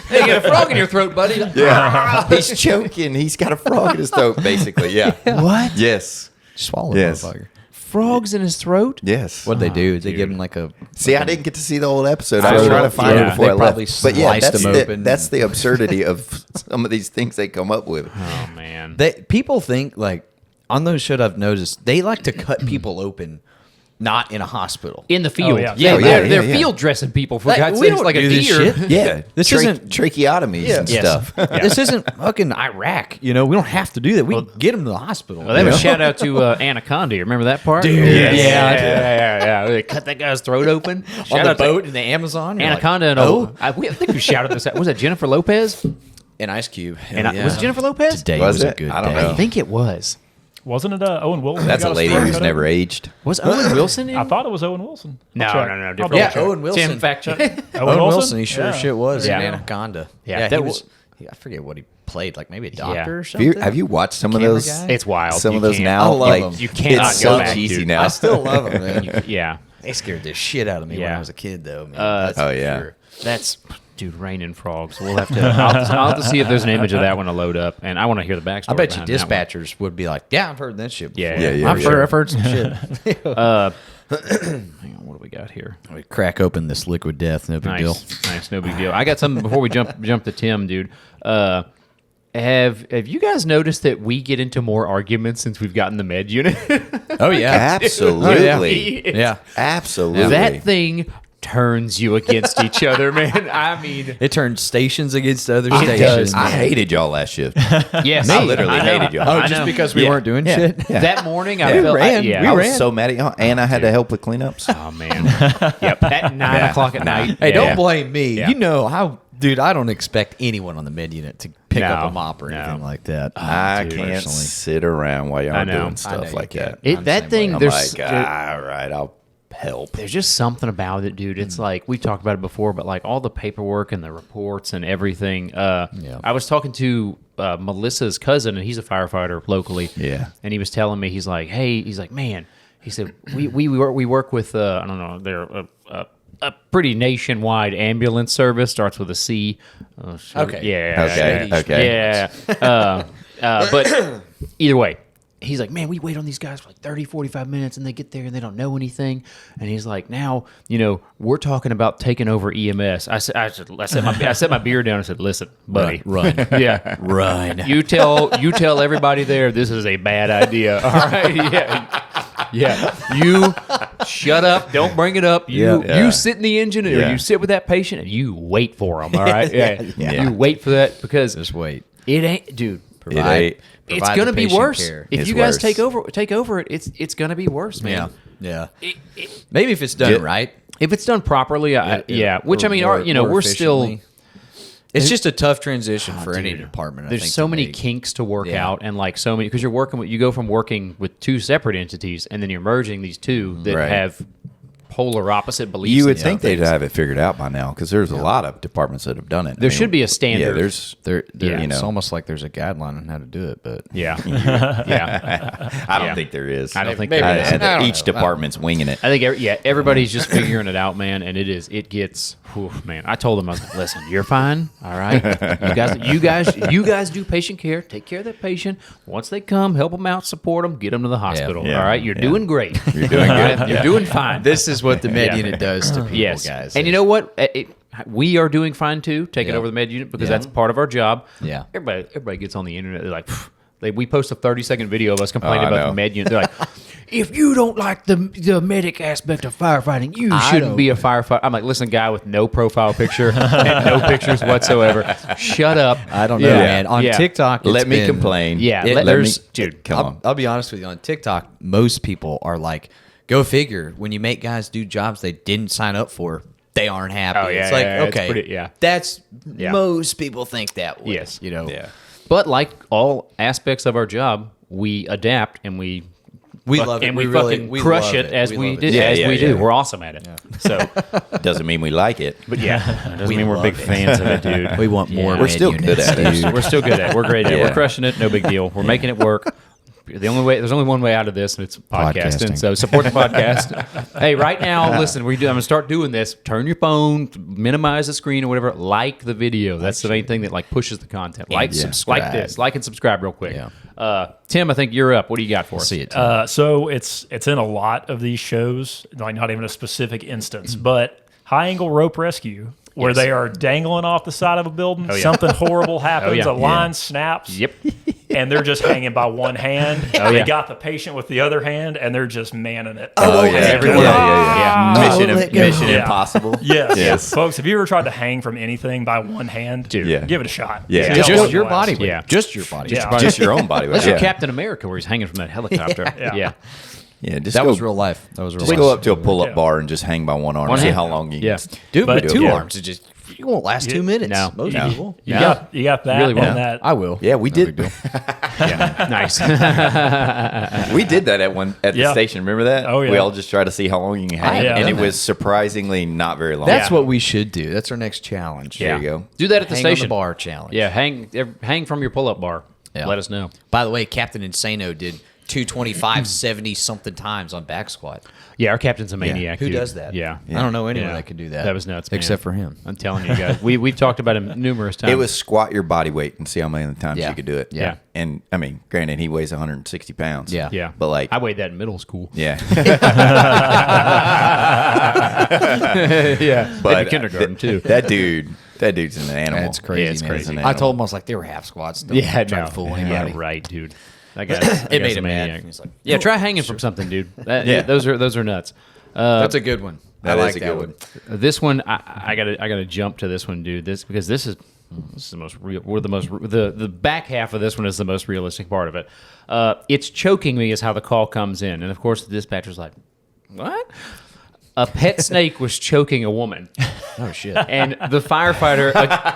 Hey, you got a frog in your throat, buddy. Yeah, he's choking. He's got a frog in his throat, basically. Yeah. What? Yes. Swallow Yes. motherfucker. Frogs in his throat? Yes. What'd they do? They give him like a. See, I didn't get to see the whole episode. I I was know. trying to find Yeah. it before They I probably left. But yeah, sliced that's them the, open. that's the absurdity of some of these things they come up with. Oh, man. People think like on those shows I've noticed they like to cut people open, not in a hospital. In the field. Oh, yeah. Yeah, Oh, yeah, they're, yeah, they're yeah. field dressing people, for Like, God's we sakes, don't like a do this deer. shit. Yeah, This isn't- tracheotomies and Yes. stuff. This isn't fucking Iraq. We don't have to do that. We can get them to the hospital. Well, they have a shout out to Anaconda. You remember that part? Dude, yeah, yes. yeah. They cut that guy's throat open. on Shout the out to boat in the Amazon. You're Anaconda like, and oh, I think we shouted this out. Was that Jennifer Lopez? and Ice Cube. And Hell yeah. was it Jennifer Lopez? Today Was was, a it? good I don't day. know. I think it was. Wasn't it Owen Wilson? That's who a got his lady throat who's cut never open? aged. Was Owen Wilson in? I thought it was Owen Wilson. No, I'll check. no, I'll different. double Yeah, check. Owen Wilson. Tim, fact check. Owen Wilson. He sure Yeah. shit was Yeah. in Anaconda. Yeah, he that was. I forget what he played. Like maybe a doctor Yeah. or Have something. have you watched some of Camera those? guy? It's wild. Some You of those can't. now, I love like them. You cannot it's go so back, cheesy dude. now. I still love him, man. Yeah. They scared the shit out of me when Yeah. I was a kid, though. Man. That's Oh, for yeah. sure. That's, dude, raining frogs. We'll have to. I'll have to see if there's an image of that one to load up, and I want to hear the backstory. I bet you behind that one. dispatchers would be like, "Yeah, I've heard that shit before. Yeah, I've heard some shit." Hang on, what do we got here? We crack open this liquid death, no big deal. Nice, no big deal. I got something before we jump to Tim, dude. Have you guys noticed that we get into more arguments since we've gotten the med unit? Oh yeah, Absolutely. yeah. Absolutely. That thing turns you against each other, man. I mean, It turned stations against other It stations. does. I hated y'all last shift. yes, I literally know. hated y'all. Oh, I just know. because we Yeah. weren't doing Yeah. shit. That morning, I We felt ran. yeah, We I I was- was so mad at y'all, and I had to help with cleanups. Oh man, yep. At 9 o'clock at night. Hey, Yeah. don't blame me. Yeah. You know how, dude. I don't expect anyone on the med unit to pick up No, a mop or no. anything like that. I dude, can't personally. sit around while y'all I know. doing I know stuff you like can't. that. I'm the That same thing, way. I'm there's like, all right, I'll help. there's just something about it, dude. It's like we talked about it before, but like all the paperwork and the reports and everything. I was talking to Melissa's cousin, and he's a firefighter locally. Yeah. and he was telling me, he's like, man, he said we work with I don't know, they're a pretty nationwide ambulance service, starts with a C. Oh, shit. Okay. Yeah. Okay. Yeah. But either way, he's like, man, we wait on these guys for like 30, 45 minutes and they get there and they don't know anything. And he's like, now, we're talking about taking over EMS. I set my beer down and said, listen, buddy. Run. Yeah. Run. You tell everybody there this is a bad idea. All right. Yeah. Yeah. You shut up. Don't bring it up. You sit in the engine or you sit with that patient and you wait for them. All right. Yeah. You wait for that because Just wait. it ain't, dude. It It's Provide gonna the be patient worse care. if It's you guys worse. take over it. It's gonna be worse, man. Yeah. Maybe if it's done Get- right. If it's done properly, yeah. Which I mean, more we're still. efficiently. It's just a tough transition for any department. I There's think, so to many make. kinks to work Yeah. out, and like so many because you go from working with two separate entities, and then you're merging these two that Right. have polar opposite beliefs. You would and think they'd things. have it figured out by now because there's a lot of departments that have done it. There should be a standard. Yeah, there's. Yeah. It's almost like there's a guideline on how to do it, but Yeah, yeah. I don't Yeah. think there is. I don't think Maybe there it is. is. I don't Each know. department's winging it. I think everybody's just figuring it out, man, and it gets man. I told them, I was like, listen, you're fine, all right. You guys do patient care, take care of that patient. Once they come, help them out, support them, get them to the hospital. Yeah. All right, you're Yeah. doing great. You're doing good. You're doing fine. this is what the med Yeah. unit does to people, Yes, guys. and you know what? We are doing fine too, taking Yeah. over the med unit because Yeah. that's part of our job. Yeah. Everybody gets on the internet. They're like, we post a 30-second video of us complaining I about know. the med unit. They're like, if you don't like the medic aspect of firefighting, you shouldn't be a firefighter. I'm like, listen, guy with no profile picture and no pictures whatsoever. Shut up. I don't know, Yeah. man. On Yeah. TikTok, it's Let me been- complain. Yeah, It- let- there's- dude. Come on. I'll be honest with you. On TikTok, most people are like, go figure. When you make guys do jobs they didn't sign up for, they aren't happy. Oh, yeah, it's like, yeah, it's okay, pretty- yeah. that's Yeah. most people think that way. Yes. Yeah. But like all aspects of our job, we adapt and we love it. and we, really- fucking we crush love it as We we love it. did Yeah, as yeah, we yeah. do. We're awesome at it. So, Doesn't mean we like it. but yeah, it doesn't mean we're love big it. fans of it, dude. We want more. Yeah. We're med still good units, at it. dude. We're still good at it. We're great at it. Yeah. We're crushing it. No big deal. We're making it work. There's only one way out of this, and it's podcasting. Podcasting. So support the podcast. Hey, right now, listen, I'm going to start doing this. Turn your phone, minimize the screen or whatever. Like the video. That's the main thing that like pushes the content. Like, subscribe. like this. Like and subscribe real quick. Yeah. Tim, I think you're up. What do you got for us? See it. So it's in a lot of these shows, like not even a specific instance, but high angle rope rescue, where Yes. they are dangling off the side of a building. yeah. Something horrible happens. yeah. A line snaps. Yep. And they're just hanging by one hand. Oh, They yeah. got the patient with the other hand, and they're just manning it. Oh, yeah. everyone- Yeah. Mission Yeah. Impossible. Yes. Yes. Folks, have you ever tried to hang from anything by one hand? Dude. Yeah. Give it a shot. Yeah. See just how long your it body lasts. weight. Yeah. Just your body Yeah. weight. Just your own body weight. That's Yeah. your Captain America where he's hanging from that helicopter. Yeah. Yeah, just That go, was real life. That was real Just life. go up to a pull-up Yeah. bar and just hang by one arm. One See hand. how long you Yeah. can. Dude, But- with two yeah. arms, you won't last 2 minutes. No. Most No. people. You got that Really and won't. that. I will. Yeah, we No did. big deal. Yeah. Nice. We did that at the Yeah. station. Remember that? Oh, yeah. We all just tried to see how long you can hang, Yeah. and it Yeah. was surprisingly not very long. That's Yeah. what we should do. That's our next challenge. Yeah. There you go. Do that at the Hang on station. the bar challenge. Yeah, hang from your pull-up bar. Yeah. Let us know. By the way, Captain Insano did 225, 70 something times on back squat. Yeah, our captain's a maniac. Who dude. does that? Yeah. I don't know anyone that could do that. That was nuts, man. Except for him. I'm telling you guys. We've talked about him numerous times. It was squat your body weight and see how many times Yeah. you could do it. Yeah. And I mean, granted, he weighs 160 pounds. Yeah. Yeah. But like, I weighed that in middle school. yeah. Yeah. But Maybe kindergarten, too. That dude's an animal. That's crazy, Yeah, it's man. crazy. I told him, I was like, they were half squats. Don't Yeah, try no. to fool anybody. Yeah, right, dude. That guy, that It guy's made a him mad. maniac. He's like, Yeah, try hanging from something, dude. Yeah. Those are nuts. That's a good one. That I is like a that good one. one. This one, I gotta jump to this one, dude. This is the most real. The back half of this one is the most realistic part of it. It's choking me is how the call comes in, and of course the dispatcher's like, "What?" A pet snake was choking a woman. Oh, shit. And the firefighter,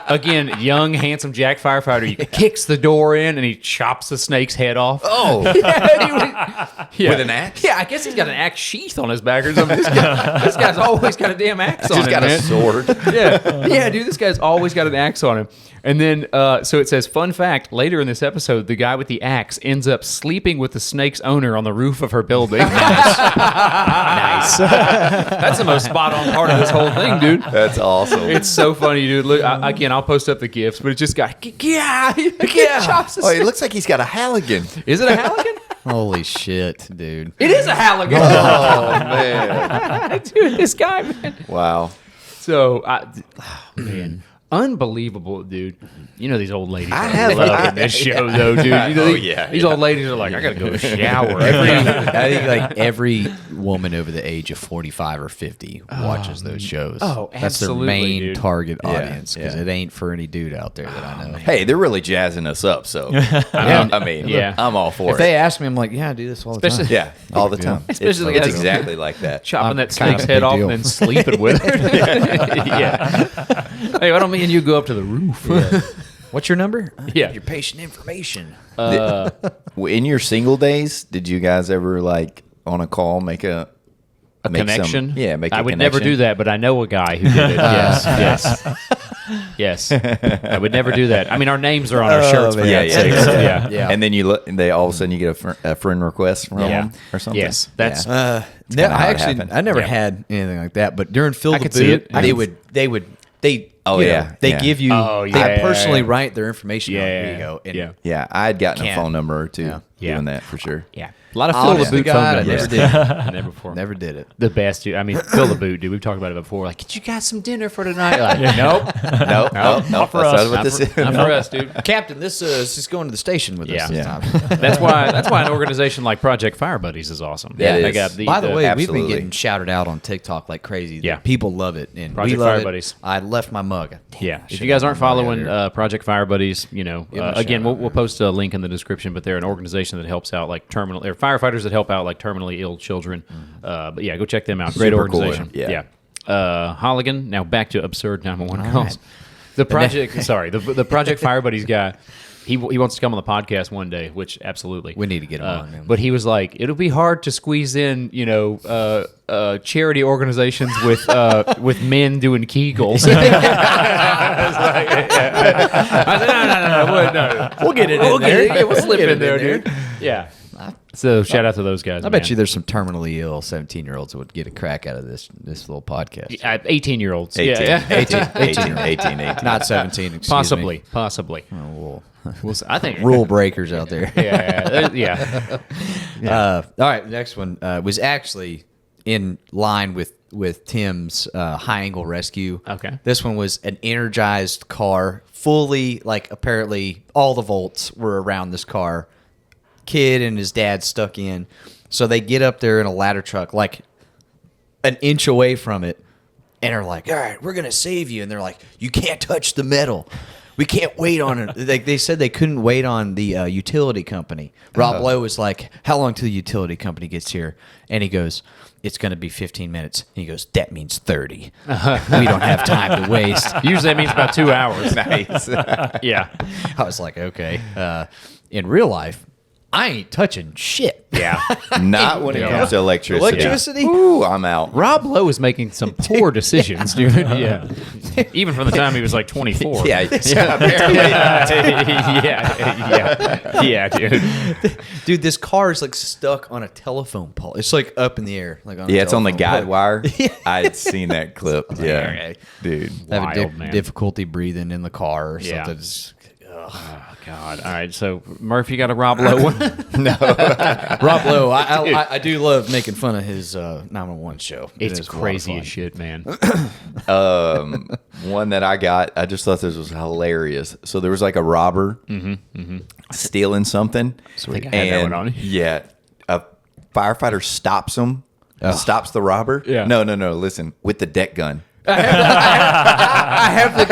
again, young, handsome Jack firefighter, he kicks the door in and he chops the snake's head off. Oh, Yeah. with an axe? Yeah, I guess he's got an axe sheath on his back or something. This guy's always got a damn axe on He's him, got man. a sword. Yeah, dude, this guy's always got an axe on him. And then, so it says, fun fact, later in this episode, the guy with the axe ends up sleeping with the snake's owner on the roof of her building. Nice. That's the most spot-on part of this whole thing, dude. That's awesome. It's so funny, dude. Look, again, I'll post up the GIFs, but it just got, chops the Oh, it snake. looks like he's got a halligan. Is it a halligan? Holy shit, dude. It is a halligan. Oh, man. Dude, this guy, man. Wow. So, man, unbelievable, dude. You know these old ladies I are have- loving this show, though, dude. You know, Oh, these, yeah, these old ladies are like, I gotta go shower. I think like every woman over the age of 45 or 50 watches those shows. Oh, That's their absolutely, main dude. target Yeah, audience because yeah. it ain't for any dude out there that I know. Hey, they're really jazzing us up, so I mean, Yeah. I'm all for If it. they ask me, I'm like, yeah, I do this all the time. Especially- Yeah, all the time. Especially it's guys- exactly like that. Chopping I'm that kind of snake's a head big off deal. and then sleeping with it. Yeah. Hey, why don't me and you go up to the roof? What's your number? Yeah. Your patient information. In your single days, did you guys ever like on a call make a Connection? Make I a would never connection? do that, but I know a guy who did it. Yes. I would never do that. I mean, our names are on our shirts for man. that Yeah, sake. yeah, so, yeah. yeah. Yeah. And then you look, and they all of a sudden you get a friend request from them or something. Yes. That's No, kinda how I it actually happened. I never Yeah. had anything like that. But during Fill I the could see Boot, it. they Oh, you know, yeah, they yeah. give you Oh, yeah, they yeah, personally yeah. write their information. Yeah, on. yeah, Here you go. And yeah. Yeah, I had gotten Can't. a phone number or two Yeah. doing that for sure. yeah. A lot of Honest fill to the boot God, phone I numbers. never did. Never before. Never did it. The best, dude. I mean, fill the boot, dude. We've talked about it before. Like, get you guys some dinner for tonight? Like, nope. Nope, Not for that's us. not what Not this for, is. not for us, dude. Captain, this is going to the station with Yeah. us this Yeah. time. That's why an organization like Project Fire Buddies is awesome. Yeah, it they is. got By the way, we've absolutely. been getting shouted out on TikTok like crazy. Yeah. People love it, and Project we love Fire it. Buddies. I left my mug. Damn, yeah. I If should've you guys had aren't my mug following out here. Project Fire Buddies, you know, Give 'em a again, shout out. we'll post a link in the description. But they're an organization that helps out like terminal or firefighters that help out like terminally ill children. But yeah, go check them out. Great Super cool. organization. Yeah. Holligan. Now back to absurd 911 calls. The project. Sorry, the Project Fire Buddies guy. He wants to come on the podcast one day, which absolutely We need to get him on, man. But he was like, it'll be hard to squeeze in, you know, charity organizations with men doing Kegels. I said, no. We'll get it. We'll in get there. it. Yeah, we'll slip Get in it there, dude. Yeah. So shout out to those guys. I bet you there's some terminally ill 17-year-olds that would get a crack out of this little podcast. 18-year-olds. 18, Yeah, yeah. 18. Not 17, excuse Possibly. me. Possibly. Oh, We'll see. I think rule breakers out there. Yeah. All right, next one was actually in line with Tim's high angle rescue. Okay. This one was an energized car, fully like apparently all the volts were around this car. Kid and his dad stuck in, so they get up there in a ladder truck like an inch away from it, and are like, "All right, we're gonna save you." And they're like, "You can't touch the metal. We can't wait on it." They said they couldn't wait on the utility company. Rob Lowe was like, "How long till the utility company gets here?" And he goes, "It's going to be 15 minutes." And he goes, "That means 30. We don't have time to waste." Usually that means about 2 hours. Nice. Yeah. I was like, okay. In real life, I ain't touching shit. Yeah. Not when it comes to electricity. Electricity? Ooh, I'm out. Rob Lowe is making some poor decisions, dude. Yeah. Even from the time he was like 24. Yeah, apparently. Yeah, dude. Dude, this car is like stuck on a telephone pole. It's like up in the air. Like on a Yeah, it's on the telephone guide pole. wire. I had seen that clip. Yeah, Okay. dude. I have Wild, man. difficulty breathing in the car or Yeah. something. It's- Oh, God. All right. So, Murphy, you got a Rob Lowe one? Rob Lowe, I do love making fun of his 911 show. It's a lot of crazy fun. as shit, man. One that I got, I just thought this was hilarious. So there was like a robber stealing something. I think I had that one on. Yeah, a firefighter stops him, stops the robber. Yeah. No. Listen, with the deck gun. I have the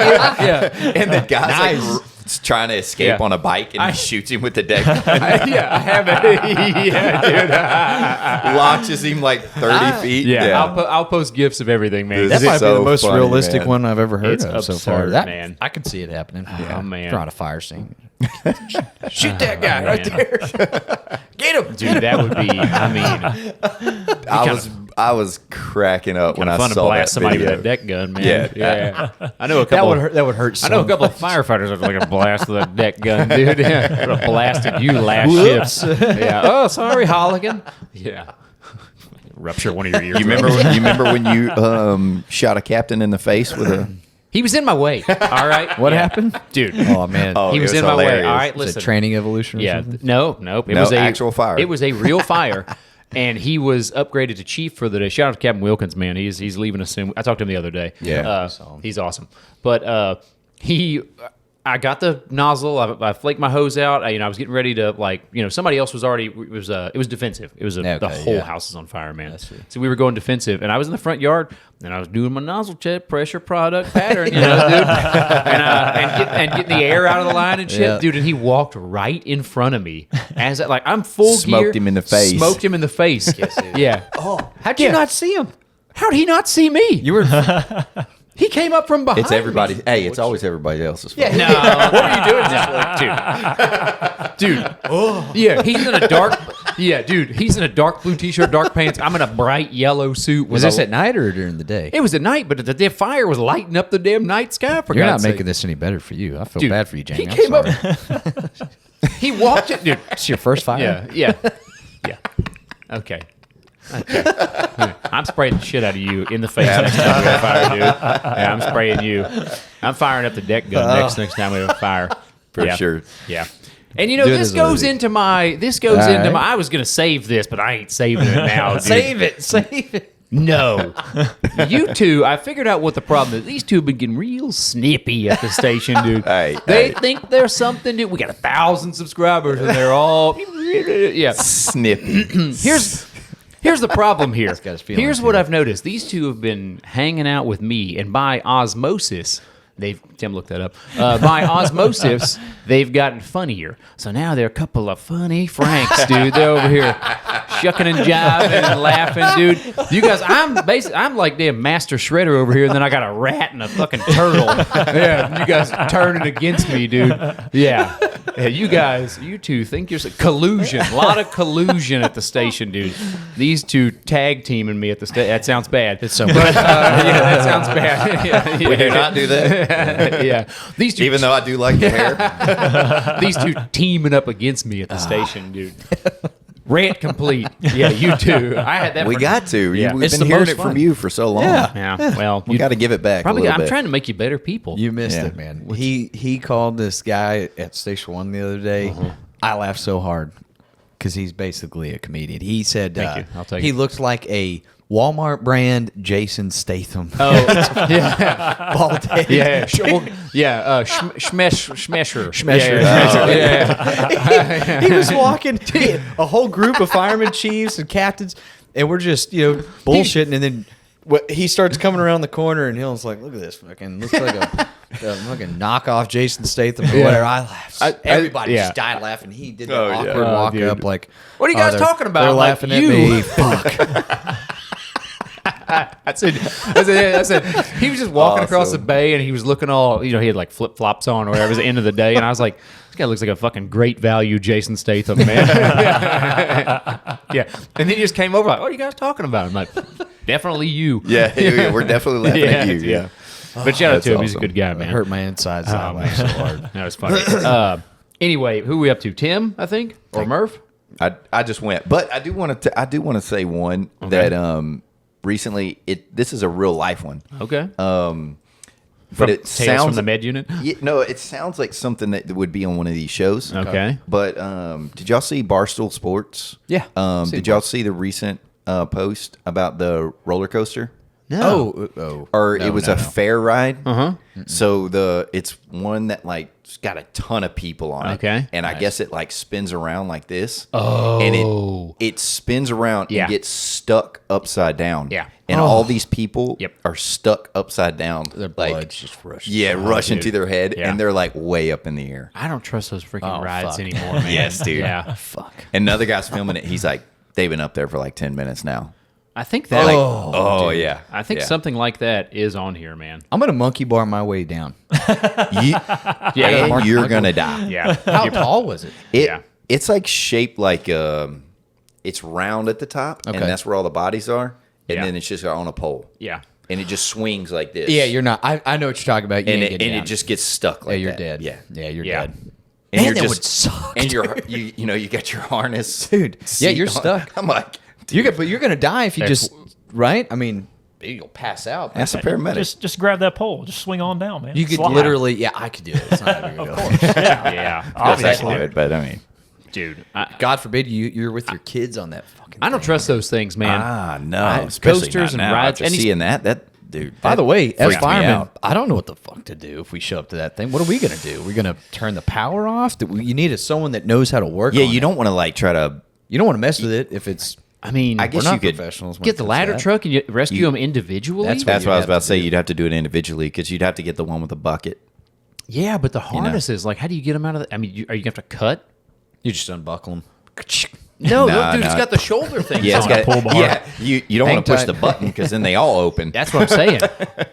Yeah. And the guy's Nice. like trying to escape Yeah. on a bike, and he shoots him with the deck gun. I have it. Yeah, dude. Launches him like 30 feet. Yeah. I'll post gifs of everything, man. This That might is be so the most funny, realistic man. one I've ever heard It's of so far. absurd, man. I could see it happening. Oh, man. They're on a fire scene. Shoot that guy right man. there. Get him. Dude, that would be, I mean, I was cracking up when I fun to saw blast that somebody video. with a deck gun, man. Yeah. I know a couple. That would hurt. I know a couple of firefighters that like a blast with a deck gun, dude. Yeah. Would have blasted you last shifts. Yeah. Oh, sorry, Holligan. Yeah. Rupture one of your ears. You remember when you shot a captain in the face with a? He was in my way. All right. What Yeah. happened? Dude. Oh man, Oh, He was it in my way. hilarious. All right, Is listen. it training evolution? Or Yeah. something? Nope. It No, was a actual fire. It was a real fire. And he was upgraded to chief for the day. Shout out to Captain Wilkins, man. He's leaving us soon. I talked to him the other day. Yeah. He's awesome. But I got the nozzle. I flaked my hose out. I was getting ready to somebody else was already. It was defensive. It was the whole house is on fire, man. So we were going defensive, and I was in the front yard, and I was doing my nozzle check, pressure product pattern, dude, and getting the air out of the line and shit, dude. And he walked right in front of me as I'm full Smoked gear. him in the face. Smoked him in the face. Yeah. Oh, how'd you not see him? How'd he not see me? You were. He came up from behind. It's everybody. me. Hey, it's always everybody else's fault. No, what are you doing this for, dude? Yeah, he's in a dark. Yeah, dude, he's in a dark blue t-shirt, dark pants. I'm in a bright yellow suit. Was this at night or during the day? It was at night, but the fire was lighting up the damn night sky. For You're not God's making sake. this any better for you. I feel Dude, bad for you, Jamie. He I'm came sorry. up. He walked it, dude. It's your first fire. Yeah. Okay. I'm spraying the shit out of you in the face next time we have a fire, dude. Yeah, I'm spraying you. I'm firing up the deck gun next time we have a fire. For sure. Yeah. And Do it this as a goes movie. into my I was gonna save this, but I ain't saving it now, dude. Save it. No. You two, I figured out what the problem is. These two have been getting real snippy at the station, dude. Hey, they hey. think there's something, dude. We got 1,000 subscribers and they're all yeah. Snippy. Here's the problem here. got his feelings Here's what here. I've noticed. These two have been hanging out with me, and by osmosis, Tim looked that up. By osmosis, they've gotten funnier. So now they're a couple of funny Franks, dude. They're over here shucking and jiving and laughing, dude. You guys, I'm like damn Master Shredder over here, and then I got a rat and a fucking turtle. Yeah, you guys turning against me, dude. Yeah, you two think you're collusion. A lot of collusion at the station, dude. These two tag teaming me at the station. That sounds bad. It's so yeah, that sounds bad. Yeah. We do not do that. Yeah, these two, Even though I do like the hair. these two teaming up against me at the station, dude. Rant complete. Yeah, you too. I had that. We for- got to. Yeah. We've It's been the hearing most it from fun. you for so long. Yeah. Well, We got to give it back. probably. a little I'm bit. trying to make you better people. You missed Yeah. it, man. He called this guy at Station 1 the other day. I laughed so hard because he's basically a comedian. He said Thank you. I'll take he it. looks like a Walmart brand Jason Statham. Oh, yeah, Bald head. yeah, Schmesher. Schmesher. Yeah. He was walking a whole group of firemen chiefs and captains, and we're just bullshitting, and then he starts coming around the corner, and Hill's like, "Look at this, fucking looks like a fucking knockoff Jason Statham or whatever." I laughed. Everybody yeah. just died laughing. He did that Oh, yeah. awkward Oh, walk dude. up, like, What are you guys they're- talking about? They're Like, laughing at you. me. Fuck. I said, he was just walking across the bay and he was looking all, he had like flip flops on or whatever. It was the end of the day, and I was like, this guy looks like a fucking great value Jason Statham, man. Yeah, and then he just came over like, what are you guys talking about? I'm like, definitely you. Yeah, we're definitely laughing at you. Yeah. But shout out to him. He's a awesome. good guy, It man. hurt my insides. I laughed so hard. That was funny. Anyway, who are we up to? Tim, I think, or Murph? I just went, but I do want to say one that recently this is a real life one. Okay. But it Tales sounds from the med unit. no, it sounds like something that would be on one of these shows. Okay. But did y'all see Barstool Sports? Yeah. Did y'all see the recent post about the roller coaster? Oh. Or No, it was no, a no. fair ride. So it's one that like it's got a ton of people on it. Okay. And I guess it like spins around like this. Oh. And it spins around Yeah. and gets stuck upside down. Yeah. And all these people Yep. are stuck upside down. Their like, blood's just rushing. yeah, rushing dude. to their head, Yeah. and they're like way up in the air. I don't trust those freaking Oh, rides fuck. anymore, man. Yes, dude. Yeah. Fuck. And another guy's filming it. He's like, they've been up there for like 10 minutes now. I think that. Oh, yeah. I think Yeah. something like that is on here, man. I'm gonna monkey bar my way down. Yeah. And you're gonna die. Yeah. How tall was it? Yeah. It's like shaped like it's round at the top, and Okay. that's where all the bodies are, and Yeah. then it's just on a pole, Yeah. and it just swings like this. Yeah, you're not. I know what you're talking about. You and ain't it getting down. just gets stuck like Yeah, you're that. dead. Yeah, you're Yeah. dead. and Man, you're that just would suck, and you got your harness, Dude, yeah, seat you're on. stuck. I'm like, But you're gonna die if you There's- just right. I mean, you'll pass out. that's a paramedic. Just grab that pole. Just swing on down, man. You could Slide. literally. Yeah, I could do it. It's not a big deal. Yeah. That's Obviously. actually it, but I mean, Dude. God forbid you're with your kids on that fucking. I don't thing. trust those things, man. no, I- especially coasters not and now. rides, After and he's- seeing that dude. By that the way, as freaks me firemen, out. I don't know what the fuck to do if we show up to that thing. What are we gonna do? We're gonna turn the power off? You need someone that knows how to work. Yeah, on you it. don't want to like try to. You don't want to mess with it if it's. I mean, I guess We're you not could professionals. when get it the comes to ladder that. truck and you rescue them individually. That's That's you'd what I was have about to to say. do. You'd have to do it individually because you'd have to get the one with the bucket. Yeah, but the harnesses, like, how do you get them out of the? I mean, are you gonna have to cut? You just unbuckle them. No, Nah, dude, it's nah. got the shoulder thing. Yeah, it's on it. got, pull bar. yeah. You don't Hang want to push tight. the button because then they all open. That's what I'm saying.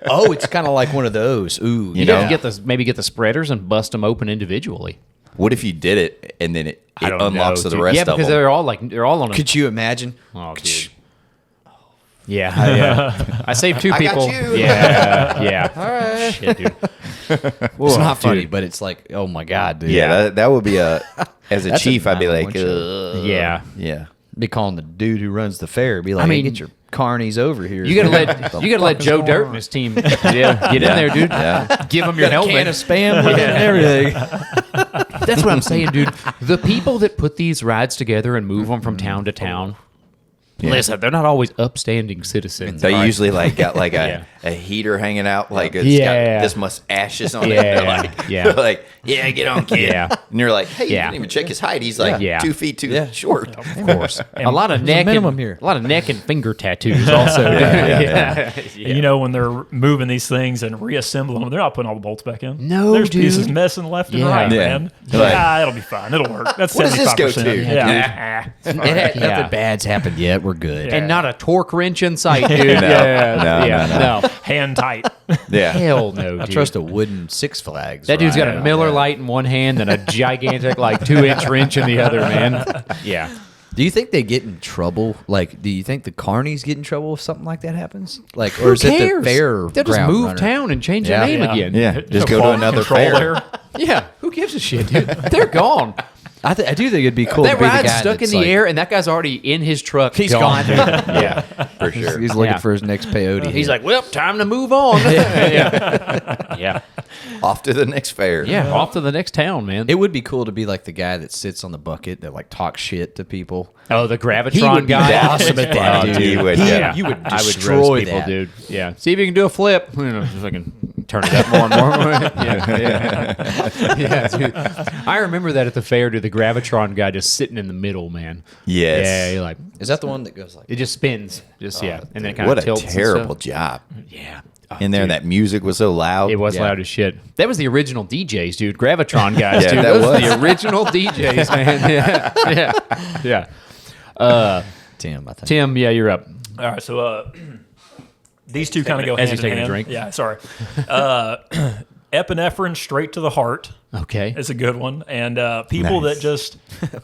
Oh, it's kind of like one of those. Ooh, You know? have to get maybe get the spreaders and bust them open individually. What if you did it and then it I don't unlocks know, to the dude. rest Yeah, of because them? they're all on a. Could you imagine? Oh, dude. Yeah, yeah. I saved two I got people. you. Yeah, yeah. All right. Shit, dude. It's not funny, but it's like, oh my god, dude. Yeah, that would be a. As a That's a chief, I'd be like, 911 show. Yeah. yeah. Be calling the dude who runs the fair. Be like, I hey, mean, get your carnies over here. You gotta What let the you gotta let fuck is Joe going Dirt on? and his team get in there, dude. Yeah. Give them your Got a helmet. can of spam with it and everything. That's what I'm saying, dude. The people that put these rides together and move them from town to town, listen, they're not always upstanding citizens. They all right? usually like got like Yeah. a heater hanging out, like it's Yeah. got this much ashes on it. Yeah, They're like, yeah. they're like, yeah, get on, kid. Yeah. And you're like, hey, you Yeah. didn't even check his height. He's like Yeah. 2 feet too short. Of course. A lot of neck minimum and, here. A lot of neck and finger tattoos also. yeah. And you know, when they're moving these things and reassembling them, they're not putting all the bolts back in. No, There's dude. pieces missing left and Yeah. right, Yeah. man. Like- It'll be fine. It'll work. That's What does this 75%. go to? Yeah. Nothing Yeah. bad's happened yet. We're good. And not a torque wrench in sight, dude. No. Yeah, No, yeah, no. no. Hand tight. Yeah. Hell no, I dude. trust a wooden Six Flags. That dude's got a ride. Miller Lite in one hand and a gigantic, like, 2-inch wrench in the other, man. Yeah. Do you think they get in trouble? Like, do you think the carnies get in trouble if something like that happens? Like, or is it the fair? They'll just ground move runner? town and change Yeah. their name Yeah. again. Yeah. Just go to Quality another control fair. there. Yeah. Who gives a shit, dude? They're gone. I do think it'd be cool. That to be the ride's guy stuck in that's the like- air, and that guy's already in his truck. He's gone. Yeah. For sure. He's looking Yeah. for his next peyote. He's like, well, time to move on. Yeah. Yeah. Off to the next fair. Yeah. Off to the next town, man. it would be cool to be like the guy that sits on the bucket that like talks shit to people. Oh, the Gravitron He would be guy. awesome at that, Oh, dude. he would, He- yeah. You would I would destroy roast people, that. dude. Yeah. See if you can do a flip. You know, if I can turn it up more and more. Yeah. Yeah, dude. I remember that at the fair, dude. The Gravitron guy just sitting in the middle, man. Yes. Yeah. You're like, Is that the one that goes like? it just spins. Just, yeah. And then it kind What of a tilts. and terrible stuff. job. Yeah. Oh, In there, dude. that music was so loud. It was Yeah. loud as shit. That was the original DJs, dude. Gravitron guys, Yeah, dude. that Those were was. the original DJs, man. Yeah. Yeah. Yeah. Tim, I think. Tim, yeah, you're up. All right, so these two kind of go as hand he's in taking a hand. drink. Yeah, sorry. Epinephrine straight to the heart Okay. is a good one, and people Nice. that just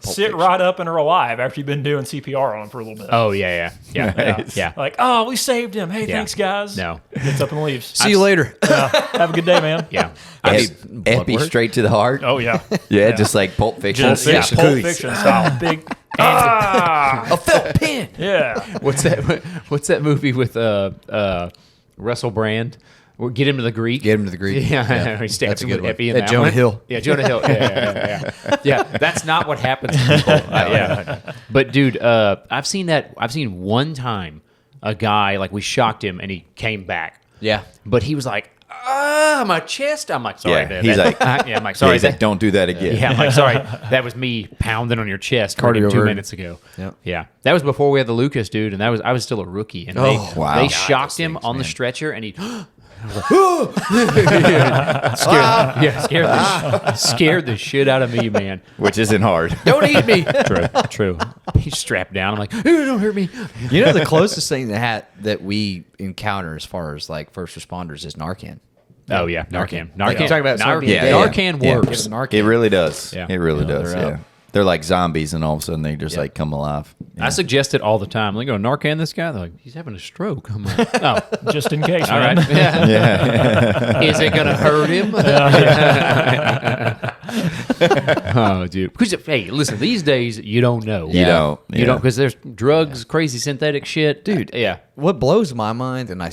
sit right up and are alive after you've been doing CPR on them for a little bit. Oh yeah. Yeah. Like, oh, we saved him. Hey, Yeah. thanks, guys. No. Gets up and leaves. See you later. Have a good day, man. Yeah. Epi straight to the heart. Oh, yeah. Yeah, just like Pulp Fiction. Just, yeah, Pulp Fiction style. Big. A felt pin. Yeah. What's that movie with Russell Brand? Or Get Him to the Greek. Get him to the Greek. Yeah, he stabs That's a him good with one. Epi in That that Jonah one. Hill. Yeah, Jonah Hill. Yeah. Yeah, that's not what happens to people. Yeah, but dude, I've seen that. I've seen one time a guy like we shocked him and he came back. Yeah. But he was like, my chest. I'm like, sorry. Yeah, man, he's that- like- yeah, I'm like, sorry. He's like, don't do that again. Yeah, I'm like, sorry. That was me pounding on your chest Cardio 2 verb. minutes ago. Yep. Yeah, that was before we had the Lucas dude, and I was still a rookie. And Oh, wow. they God, shocked those him things, on the man. stretcher, and he scared the shit out of me, man. Which isn't hard. Don't eat me. True. He's strapped down. I'm like, don't hurt me. You know, the closest thing that we encounter as far as like first responders is Narcan. Oh yeah, Narcan. Like, you're talking about something Yeah, Narcan yeah. works. Give Narcan. It really does. Yeah. It really You know, does. they're Yeah. out. They're like zombies, and all of a sudden they just like come alive. I suggest it all the time. Like, go Narcan this guy. They're like, he's having a stroke. I'm like, oh, Just in case, all man. right. Yeah. Yeah. Is it gonna hurt him? Oh, dude. Because hey, listen, these days you don't know. You don't. You don't because there's drugs, crazy synthetic shit, Dude. Yeah. What blows my mind, and I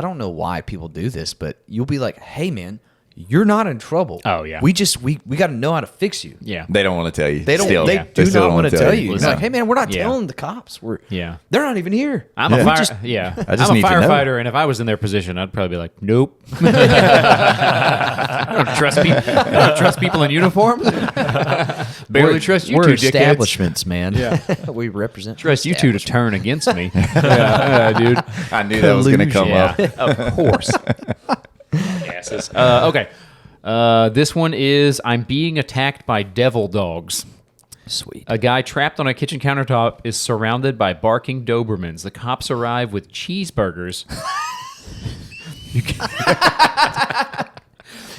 don't know why people do this, but you'll be like, hey man, you're not in trouble. Oh, yeah. We got to know how to fix you. Yeah. They don't want to tell you. They don't. Still. They do still not don't want wanna to tell you. Listen. You're like, hey man, we're not Yeah. telling the cops. Yeah. They're not even here. I'm Yeah. a We fire. just- Yeah, I just I'm a need to know. firefighter, and if I was in their position, I'd probably be like, "Nope." I don't trust people. I don't trust people in uniform. Barely trust you We're two, dickheads. establishments, man. Yeah. We represent. Trust you two to turn against me, dude. I knew that was going to come Yeah, up. of course. Asses. Okay. This one is I'm being attacked by devil dogs. Sweet. A guy trapped on a kitchen countertop is surrounded by barking Dobermans. The cops arrive with cheeseburgers.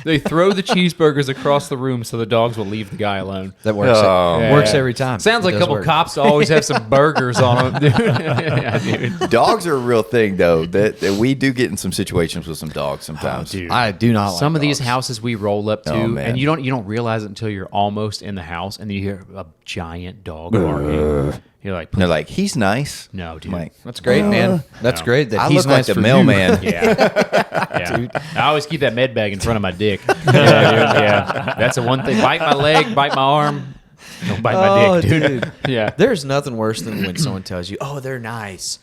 They throw the cheeseburgers across the room so the dogs will leave the guy alone. That works. Oh. Works every time. Sounds like It a does couple work. cops always have some burgers on them, dude. Yeah, dude. Dogs are a real thing, though. That we do get in some situations with some dogs sometimes. Dude. I do not like Some of these dogs. houses we roll up to, Oh, man. and you don't realize it until you're almost in the house, and then you hear a giant dog barking. You're like, And they're like, he's nice. no, dude. I'm like, That's great, man. That's No. great. That I he's look like nice the for mailman. Yeah, dude. I always keep that med bag in front of my dick. Yeah, dude. Yeah, that's the one thing. Bite my leg, bite my arm. Don't bite my dick, dude. Yeah. There's nothing worse than when someone tells you, "Oh, they're nice."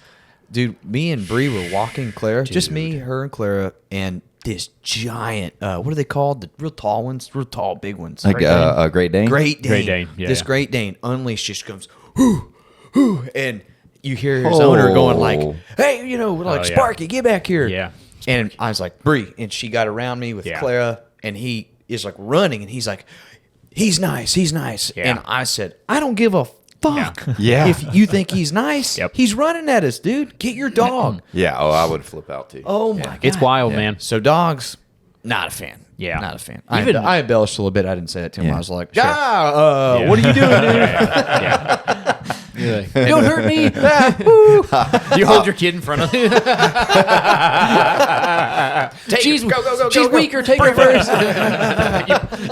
Dude, me and Bree were walking Clara, just me, her, and Clara, and this giant. What are they called? The real tall ones, real tall, big ones. Like a Great Dane. Great Dane. Great Dane, yeah, This yeah. Great Dane unleashed just comes, whoo, whoo, and you hear his owner going like, "Hey, yeah. Sparky, get back here!" Yeah. And I was like, Bree, and she got around me with Yeah. Clara, and he is like running, and he's like, "He's nice, he's nice." Yeah. And I said, "I don't give a fuck. Yeah. If you think he's nice, Yep. he's running at us, dude. Get your dog." Yeah. Oh, I would flip out too. Oh my god, It's wild, man. So dogs, not a fan. Yeah. not a fan. Even- I embellished a little bit. I didn't say that to him. Yeah. I was like, Sure. "Yeah, what are you doing, dude?" Yeah. You're like, don't hurt me. You hold your kid in front of you. She's, she's weaker. Take her first.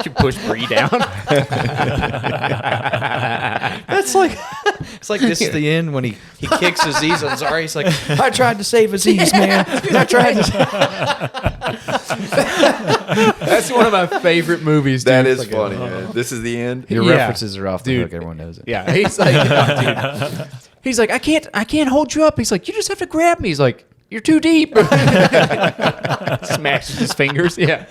you push Bree down. That's like, it's like this is the end when he kicks Aziz. I'm sorry. He's like, "I tried to save Aziz, man. I tried to." That's one of my favorite movies, dude. That is funny, man. This is the end. Your Yeah. references are off the Dude. hook. Everyone knows it. Yeah, he's like, oh, dude. He's like, I can't hold you up. He's like, you just have to grab me. He's like, you're too deep. Smashes his fingers. Yeah.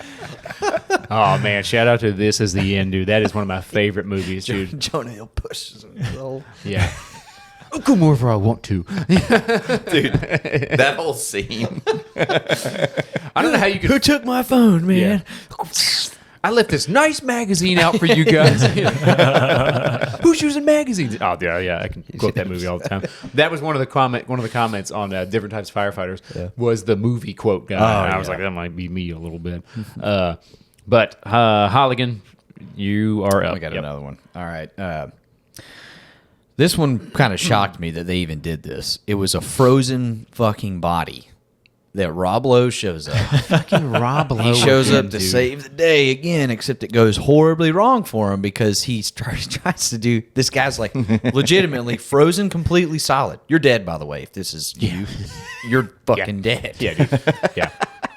Oh man, shout out to This Is the End, dude. That is one of my favorite movies, dude. Jonah Hill pushes him. Yeah. I'll go more if I want to. Dude, that whole scene. I don't know how you Who could. took my phone, man? I left this nice magazine out for you guys. Who's using magazines? Oh yeah, I can quote that movie all the time. That was one of the comments on different types of firefighters was the movie quote guy. And I was like, that might be me a little bit. But Holligan, you are up. I got another one. All right. This one kind of shocked me that they even did this. It was a frozen fucking body that Rob Lowe shows up. Fucking Rob Lowe. He shows again, up to dude. save the day again, except it goes horribly wrong for him because he tries to do. This guy's like legitimately frozen, completely solid. You're dead, by the way. If this is you, you're fucking dead. Yeah, dude. Yeah.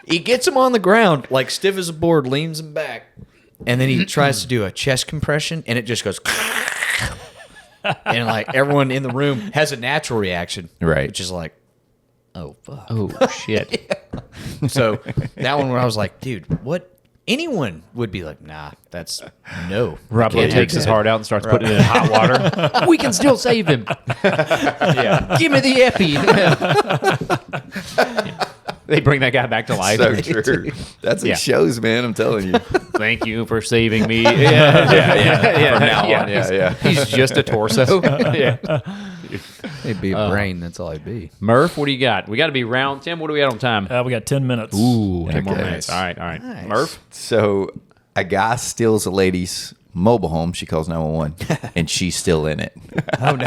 He gets him on the ground, like stiff as a board, leans him back, and then he tries to do a chest compression, and it just goes. And like everyone in the room has a natural reaction, Right. Which is like, oh fuck. Oh shit. So that one where I was like, dude, what? Anyone would be like, nah, that's no. Rob Lowe takes his heart out and starts putting it in hot water. We can still save him. Yeah. Give me the epi. They bring that guy back to life. So true. That's what Yeah. shows, man. I'm telling you. Thank you for saving me. Yeah. From now on, yeah. He's just a torso. Yeah. It'd be a brain. That's all it'd be. Murph, what do you got? We got to be round. Tim, what do we got on time? We got 10 minutes. Ooh, 10 more Okay. minutes. All right. Nice. Murph? So a guy steals a lady's mobile home. She calls 911, and she's still in it. Oh no.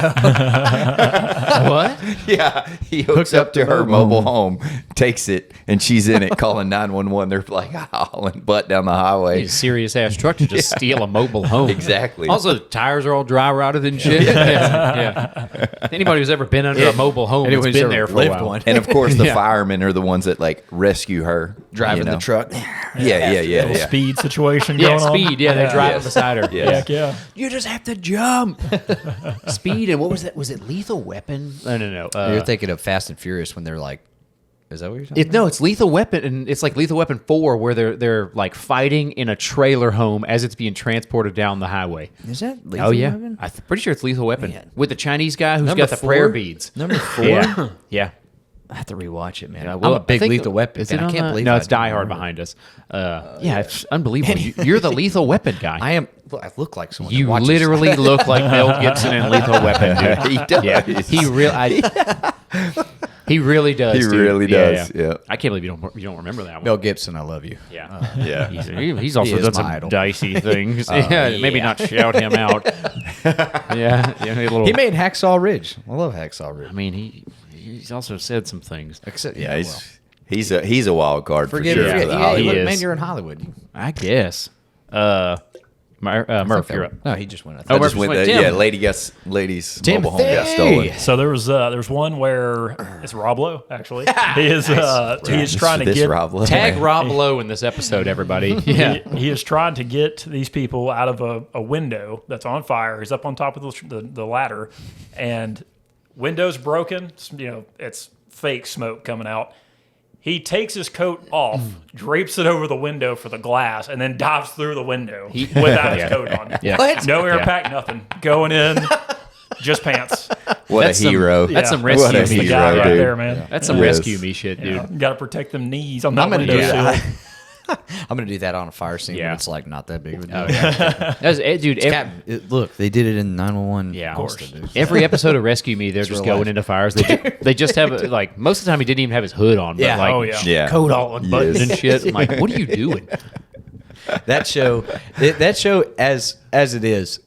What? Yeah, he hooks up to her mobile home, takes it, and she's in it, calling 911. They're like hauling butt down the highway. A serious ass truck to just steal a mobile home. Exactly. Also, the tires are all dry rotted and shit. Yeah. Anybody who's ever been under a mobile home has Anyone who's been ever there for a lived while. one. And of course, the Yeah. firemen are the ones that like rescue her, Driving you know? the truck. Yeah. Little speed situation Yeah, going on. speed. Yeah, they drive beside her. Yeah. Heck yeah. You just have to jump. Speed and what was that? Was it Lethal Weapon? No. You're thinking of Fast and Furious when they're like, is that what you're talking No, it's Lethal Weapon, and it's like Lethal Weapon 4, where they're like fighting in a trailer home as it's being transported down the highway. about? Is that Lethal Oh yeah, Weapon? I'm pretty sure it's Lethal Weapon Man. with the Chinese guy who's Number got the 4? prayer beads. Number 4? Yeah, yeah. I have to rewatch it, man. Yeah, I'm well, a big I think- Lethal Weapon is fan. it I on can't the- believe No, I it's Die didn't Hard remember. behind us. Yeah, it's unbelievable. You're the Lethal Weapon guy. I am. Look, I look like someone. You that watches- literally look like Mel Gibson in Lethal Weapon, dude. He does. Yeah, he really does. He dude. really does, yeah. I can't believe you don't remember that one. Mel Gibson, I love you. Yeah, Yeah. He's also He is done my some idol. dicey things. Maybe yeah. not shout him out. Yeah, a little. He made Hacksaw Ridge. I love Hacksaw Ridge. I mean, he's also said some things. Except, Yeah, he's a wild card for forget sure. it. Yeah, for the Yeah, Hollywood. he look, is. man, you're in Hollywood. I guess. Murph, you're up. No, he just went. Oh, I just Murph went went there. Tim. Yeah, lady's Timothy! mobile home got stolen. So there's one where it's Rob Lowe actually. He is trying to This get Rob Lowe. Tag Rob Lowe in this episode, everybody. Yeah. he is trying to get these people out of a window that's on fire. He's up on top of the ladder, and window's broken. It's fake smoke coming out. He takes his coat off, drapes it over the window for the glass, and then dives through the window without his coat on. Yeah. What? No air pack, nothing. Going in, just pants. What That's a some- hero. That's some Yeah. rescue What a me The shit. hero, guy right dude. there, man. That's some Yes. rescue me shit, dude. Got to protect them knees on that I'm gonna window do that. sill. I'm gonna do that on a fire scene. Yeah. When it's like not that big of a deal. Oh, yeah. That's, dude, Look, they did it in 911. Yeah, of course they do. every episode of Rescue Me, they're just real going life. into fires. They just have like most of the time he didn't even have his hood on. But Yeah. like, Oh, yeah. Yeah. coat all unbuttoned Yes. and shit. I'm like, what are you doing? That show, as it is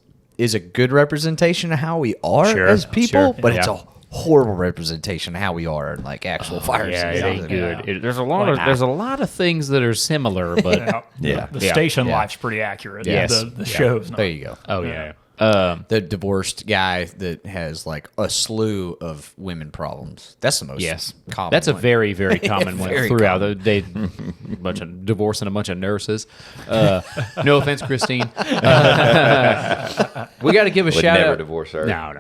a good representation of how we are Sure, as people, sure, but it's yeah. a horrible representation of how we are in like actual fire Yeah, it scenes. ain't good. Yeah. There's a lot of things that are similar, but Yeah. The Yeah. station Yeah. life's pretty accurate. Yes. The Yeah. show's not. There you go. oh yeah. The divorced guy that has like a slew of women problems. That's the most Yes, common. that's a one. very, very common one Very throughout. They a bunch of divorce and a bunch of nurses. No offense, Christine. We got to give a Would shout never out. divorce her. No.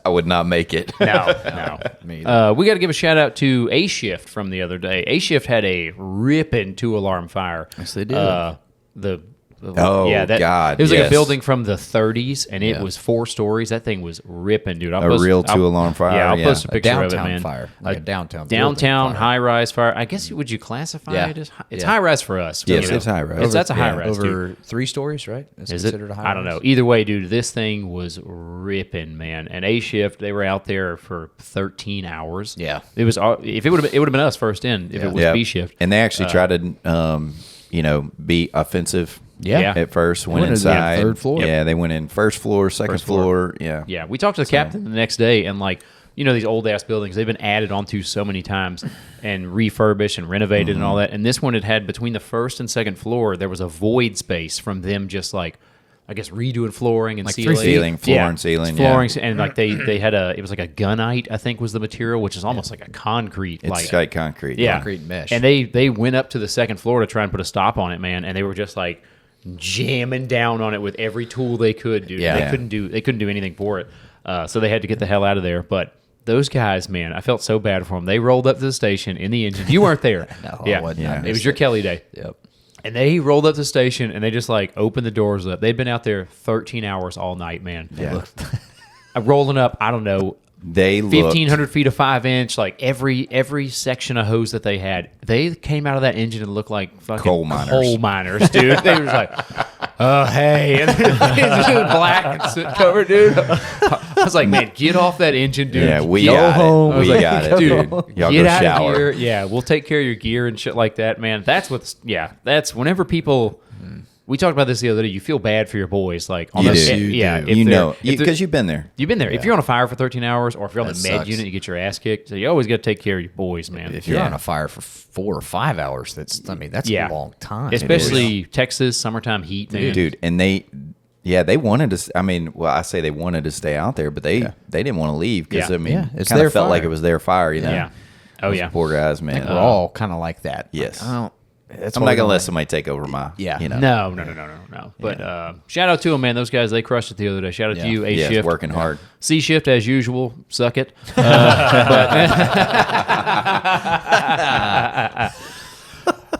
I would not make it. No. Me either. We got to give a shout out to A Shift from the other day. A Shift had a ripping 2-alarm fire. Yes, they did. The Oh, God, It was like a yes. building from the 30s, and it Yeah. was 4 stories. That thing was ripping, dude. A real two-alarm fire, Yeah, I'll yeah. post a A picture of it, downtown man. fire, like a downtown building downtown fire. high-rise fire. I guess would you classify Yeah. it as it's Yeah. high-rise for us? Yes, you know? it's high-rise. That's a Yeah. high-rise, dude. Over 3 stories, right? That's Is it? considered a high I don't know. Either way, dude, this thing was ripping, man. And A shift, they were out there for 13 hours. Yeah. It was. If it would have been us first in. If it was B shift. And they actually tried to, be offensive. Yeah. At first, went Went into the inside. third floor. Yeah, they went in first floor, second floor. Yeah. Yeah, we talked to the captain the next day, and like these old ass buildings, they've been added onto so many times and refurbished and renovated and all that. And this one had between the first and second floor, there was a void space from them just like, I guess, redoing flooring and Like 3 ceiling, feet? Ceiling, floor and ceiling, flooring, and like they had it was like a gunite, I think was the material, which is almost like a concrete, It's like concrete. yeah, concrete mesh. And they went up to the second floor to try and put a stop on it, man, and they were just like jamming down on it with every tool they could, dude. Yeah. They couldn't do anything for it, so they had to get the hell out of there. But those guys, man, I felt so bad for them. They rolled up to the station in the engine. You weren't there. No, I yeah, wasn't. I it was missed your it. Kelly day. Yep. And they rolled up to the station and they just like opened the doors up. They'd been out there 13 hours all night, man. Yeah. Rolling up, I don't know, They looked 1,500 feet of 5-inch, like every section of hose that they had. They came out of that engine and looked like fucking Coal miners. dude. They were just like, oh, hey. And it's just black and soot covered, dude. I was like, man, get off that engine, dude. Yeah, we Go got home. it. I was We like, got it, dude. Y'all get go out shower. of here. Yeah, we'll take care of your gear and shit like that, man. That's that's whenever people. We talked about this the other day. You feel bad for your boys, like on You those, do. yeah. if You they're- know, if they're- because you've been there. You've been there. If you're on a fire for 13 hours, or if you're on That the med sucks. unit, you get your ass kicked. So you always got to take care of your boys, man. If you're Yeah. on a fire for 4 or 5 hours, that's Yeah. a long time. Especially Texas summertime heat, man. Dude, and they wanted to. I mean, well, I say they wanted to stay out there, but they didn't want to leave because Yeah. I mean, Yeah, it's kind their of felt like fire. it was their fire, you know. Yeah. Oh Those yeah. poor guys, man. We're all kind of like that. Yes. Like, I don't, that's I'm why not we gonna don't let like- somebody take over my. Yeah. You know. No. But shout out to them, man. Those guys, they crushed it the other day. Shout out to Yeah. you, A Yes, shift. working hard. C shift as usual. Suck it.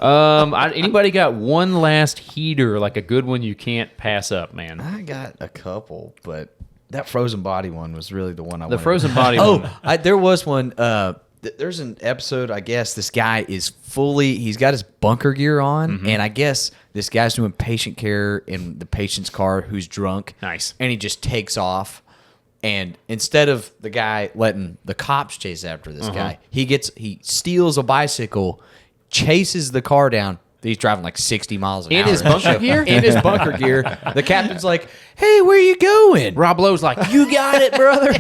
Anybody got one last heater, like a good one you can't pass up, man? I got a couple, but that frozen body one was really the one I The wanted. frozen body Oh, one. there was one. There's an episode. I guess this guy is fully. He's got his bunker gear on, Mm-hmm. and I guess this guy's doing patient care in the patient's car who's drunk. Nice. And he just takes off. And instead of the guy letting the cops chase after this Uh-huh. guy, he steals a bicycle, chases the car down. He's driving like 60 miles an In hour. his bunker gear? In his bunker gear. The captain's like, "Hey, where you going?" Rob Lowe's like, you got it, brother.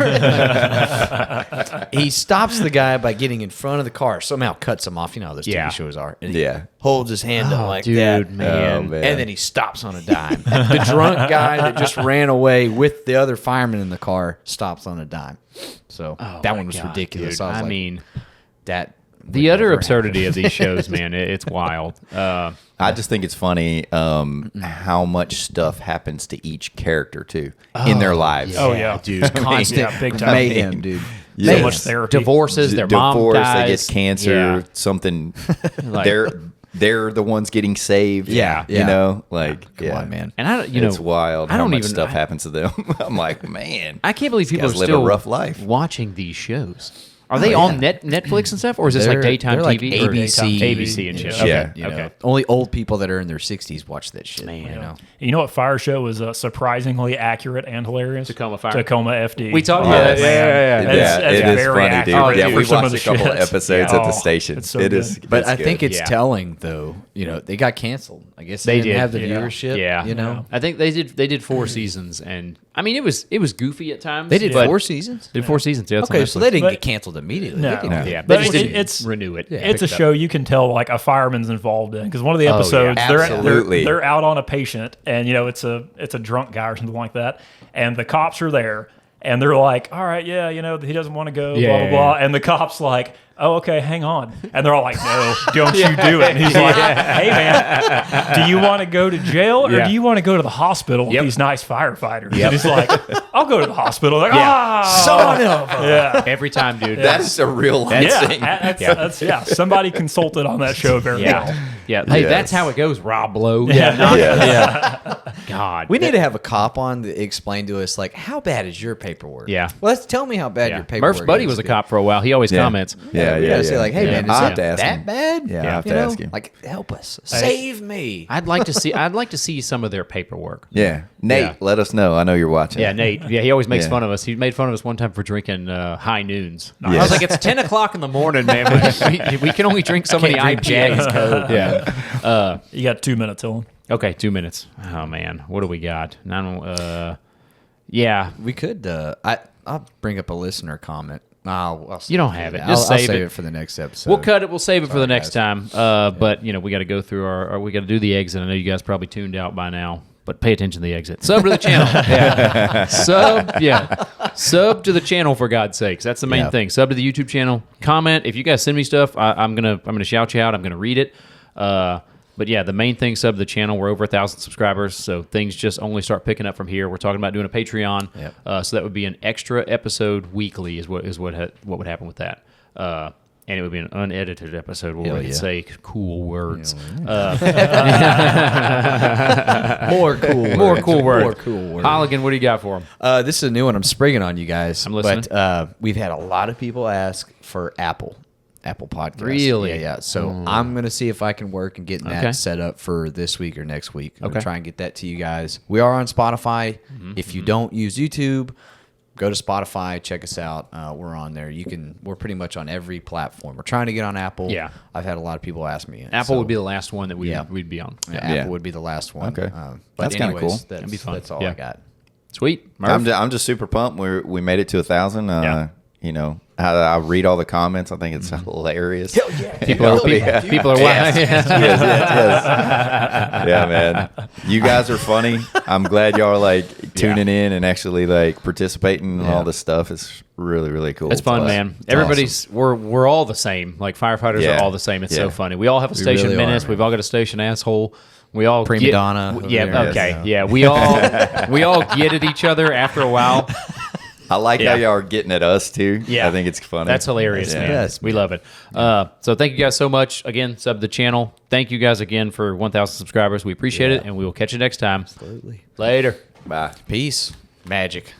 He stops the guy by getting in front of the car. Somehow cuts him off. You know how those Yeah. TV shows are. And he Yeah. holds his hand up like dude, that. man. Oh, man. And then he stops on a dime. The drunk guy that just ran away with the other fireman in the car stops on a dime. So Oh, that my one was God, ridiculous. dude. I was like, mean, that the utter absurdity of these shows, man, it's wild. I just think it's funny how much stuff happens to each character too in their lives. Oh yeah, dude. constant Yeah, big time. mayhem, dude. Yeah. So much therapy. Divorces, their mom Divorce, dies. they get cancer, Yeah. something. Like- they're the ones getting saved. Yeah, you yeah. know, like Come on, man. And I don't, you know, it's wild I how don't much even stuff happens to them. I'm like, man, I can't believe people are guys live a still rough life. watching these shows. Are they on Netflix and stuff, or is this like They're- daytime they're like TV? or ABC, ABC and shit. shit, Okay. Yeah. you know. Okay. Only old people that are in their 60s watch that shit. Man. You know? You know what Fire Show was surprisingly accurate and hilarious? Tacoma Fire. Tacoma FD. We talked Oh, about that. man. Yeah. That's it is very funny, accurate dude. Oh, yeah, dude, we for some of watched the a couple shit. episodes Yeah. at the Oh, station. it's so It good. is, But it's I think good. it's Yeah. telling, though. You know, they got canceled. I guess They they didn't did. have the Yeah. viewership. Yeah. You know, I think they did 4 seasons, and I mean it was goofy at times. they did but 4 seasons. Did 4 seasons? Yeah, it's on Okay, so they Netflix. didn't But- get canceled immediately. No. They didn't. No. Yeah, they But just didn't it's renew it. It's a Picked up. show you can tell like a fireman's involved in because one of the Oh, yeah. episodes Absolutely. they're out on a patient and you know it's a drunk guy or something like that and the cops are there and they're like, all right, yeah, you know he doesn't want to go, Yeah, blah blah yeah, blah, yeah. and the cops like oh, okay, hang on. And they're all like, no, don't you do it. And he's like, hey, man, do you want to go to jail or Yeah. do you want to go to the hospital with Yep. these nice firefighters? And he's like, I'll go to the hospital. Like, Son of a- yeah. Every time, dude. That's a real life Yeah, thing. that's somebody consulted on that show very well. Yeah. Hey, Yes. that's how it goes, Rob Lowe. God. We need to have a cop on to explain to us, like, how bad is your paperwork? Yeah. Well, let's tell me how bad Yeah. your paperwork Murph's buddy is. was a cop for a while. He always comments. Yeah, We gotta say, like, hey, Yeah. man, is I'll have it to ask that him. bad? Yeah, I'll have to ask him. Like, help us. Save me. I'd like to see some of their paperwork. Yeah. Nate, Yeah. let us know. I know you're watching. Yeah, Nate. Yeah, he always makes Yeah. fun of us. He made fun of us one time for drinking high noons. Nice. I was like, it's 10 o'clock in the morning, man. We can only drink so many Can't drink IPAs. Code. Yeah. You got 2 minutes, Dylan. Okay, 2 minutes. Oh man, what do we got? Yeah, We could. I'll bring up a listener comment. I'll You don't have it. I'll Just I'll save save it. it for the next episode. we'll cut it. We'll save it for the Sorry, next guys. time. But we got to go through we got to do the exit. I know you guys probably tuned out by now, but pay attention to the exit. Sub to the channel. Yeah. Sub to the channel for God's sakes. That's the main Yeah. thing. Sub to the YouTube channel. Comment if you guys send me stuff. I'm gonna shout you out. I'm gonna read it. But yeah, the main thing, sub to the channel. We're over 1,000 subscribers, so things just only start picking up from here. We're talking about doing a Patreon, Yep. so that would be an extra episode weekly. Is what would happen with that. And it would be an unedited episode where Hell we could yeah. say cool words. More cool words. More cool words. More cool words. Holligan, what do you got for him? This is a new one. I'm springing on you guys. I'm listening. But we've had a lot of people ask for Apple Podcasts. Really? Yeah. So I'm going to see if I can work and getting that Okay. set up for this week or next week. I'm Okay. going to try and get that to you guys. We are on Spotify. If you don't use YouTube, go to Spotify, check us out. We're on there. We're pretty much on every platform. We're trying to get on Apple. Yeah. I've had a lot of people ask me. Apple So, would be the last one that Yeah. we'd be on. Apple Yeah. would be the last one. Okay. But That's kinda anyways, cool. That's, That'd be fun. That's all Yeah. I got. Sweet. Murph? I'm just super pumped. We made it to 1,000. Yeah. You know, I read all the comments. I think it's hilarious. People are people are Yes. watching. yes. Yeah, man. You guys are funny. I'm glad y'all are like tuning in and actually like participating in all this stuff. It's really, really cool. It's fun, man. Everybody's we're all the same. Like firefighters Yeah. are all the same. It's so Yeah. funny. We all have a station really are, menace. man. We've all got a station asshole. We all Prima get- donna over Yeah. there. Okay. Yes. Yeah. We all get at each other after a while. I like Yeah. how y'all are getting at us too. Yeah. I think it's funny. That's hilarious, Yeah. man. Yes, We love it. So thank you guys so much. Again, sub the channel. Thank you guys again for 1,000 subscribers. We appreciate it, and we will catch you next time. Absolutely. Later. Bye. Peace. Magic.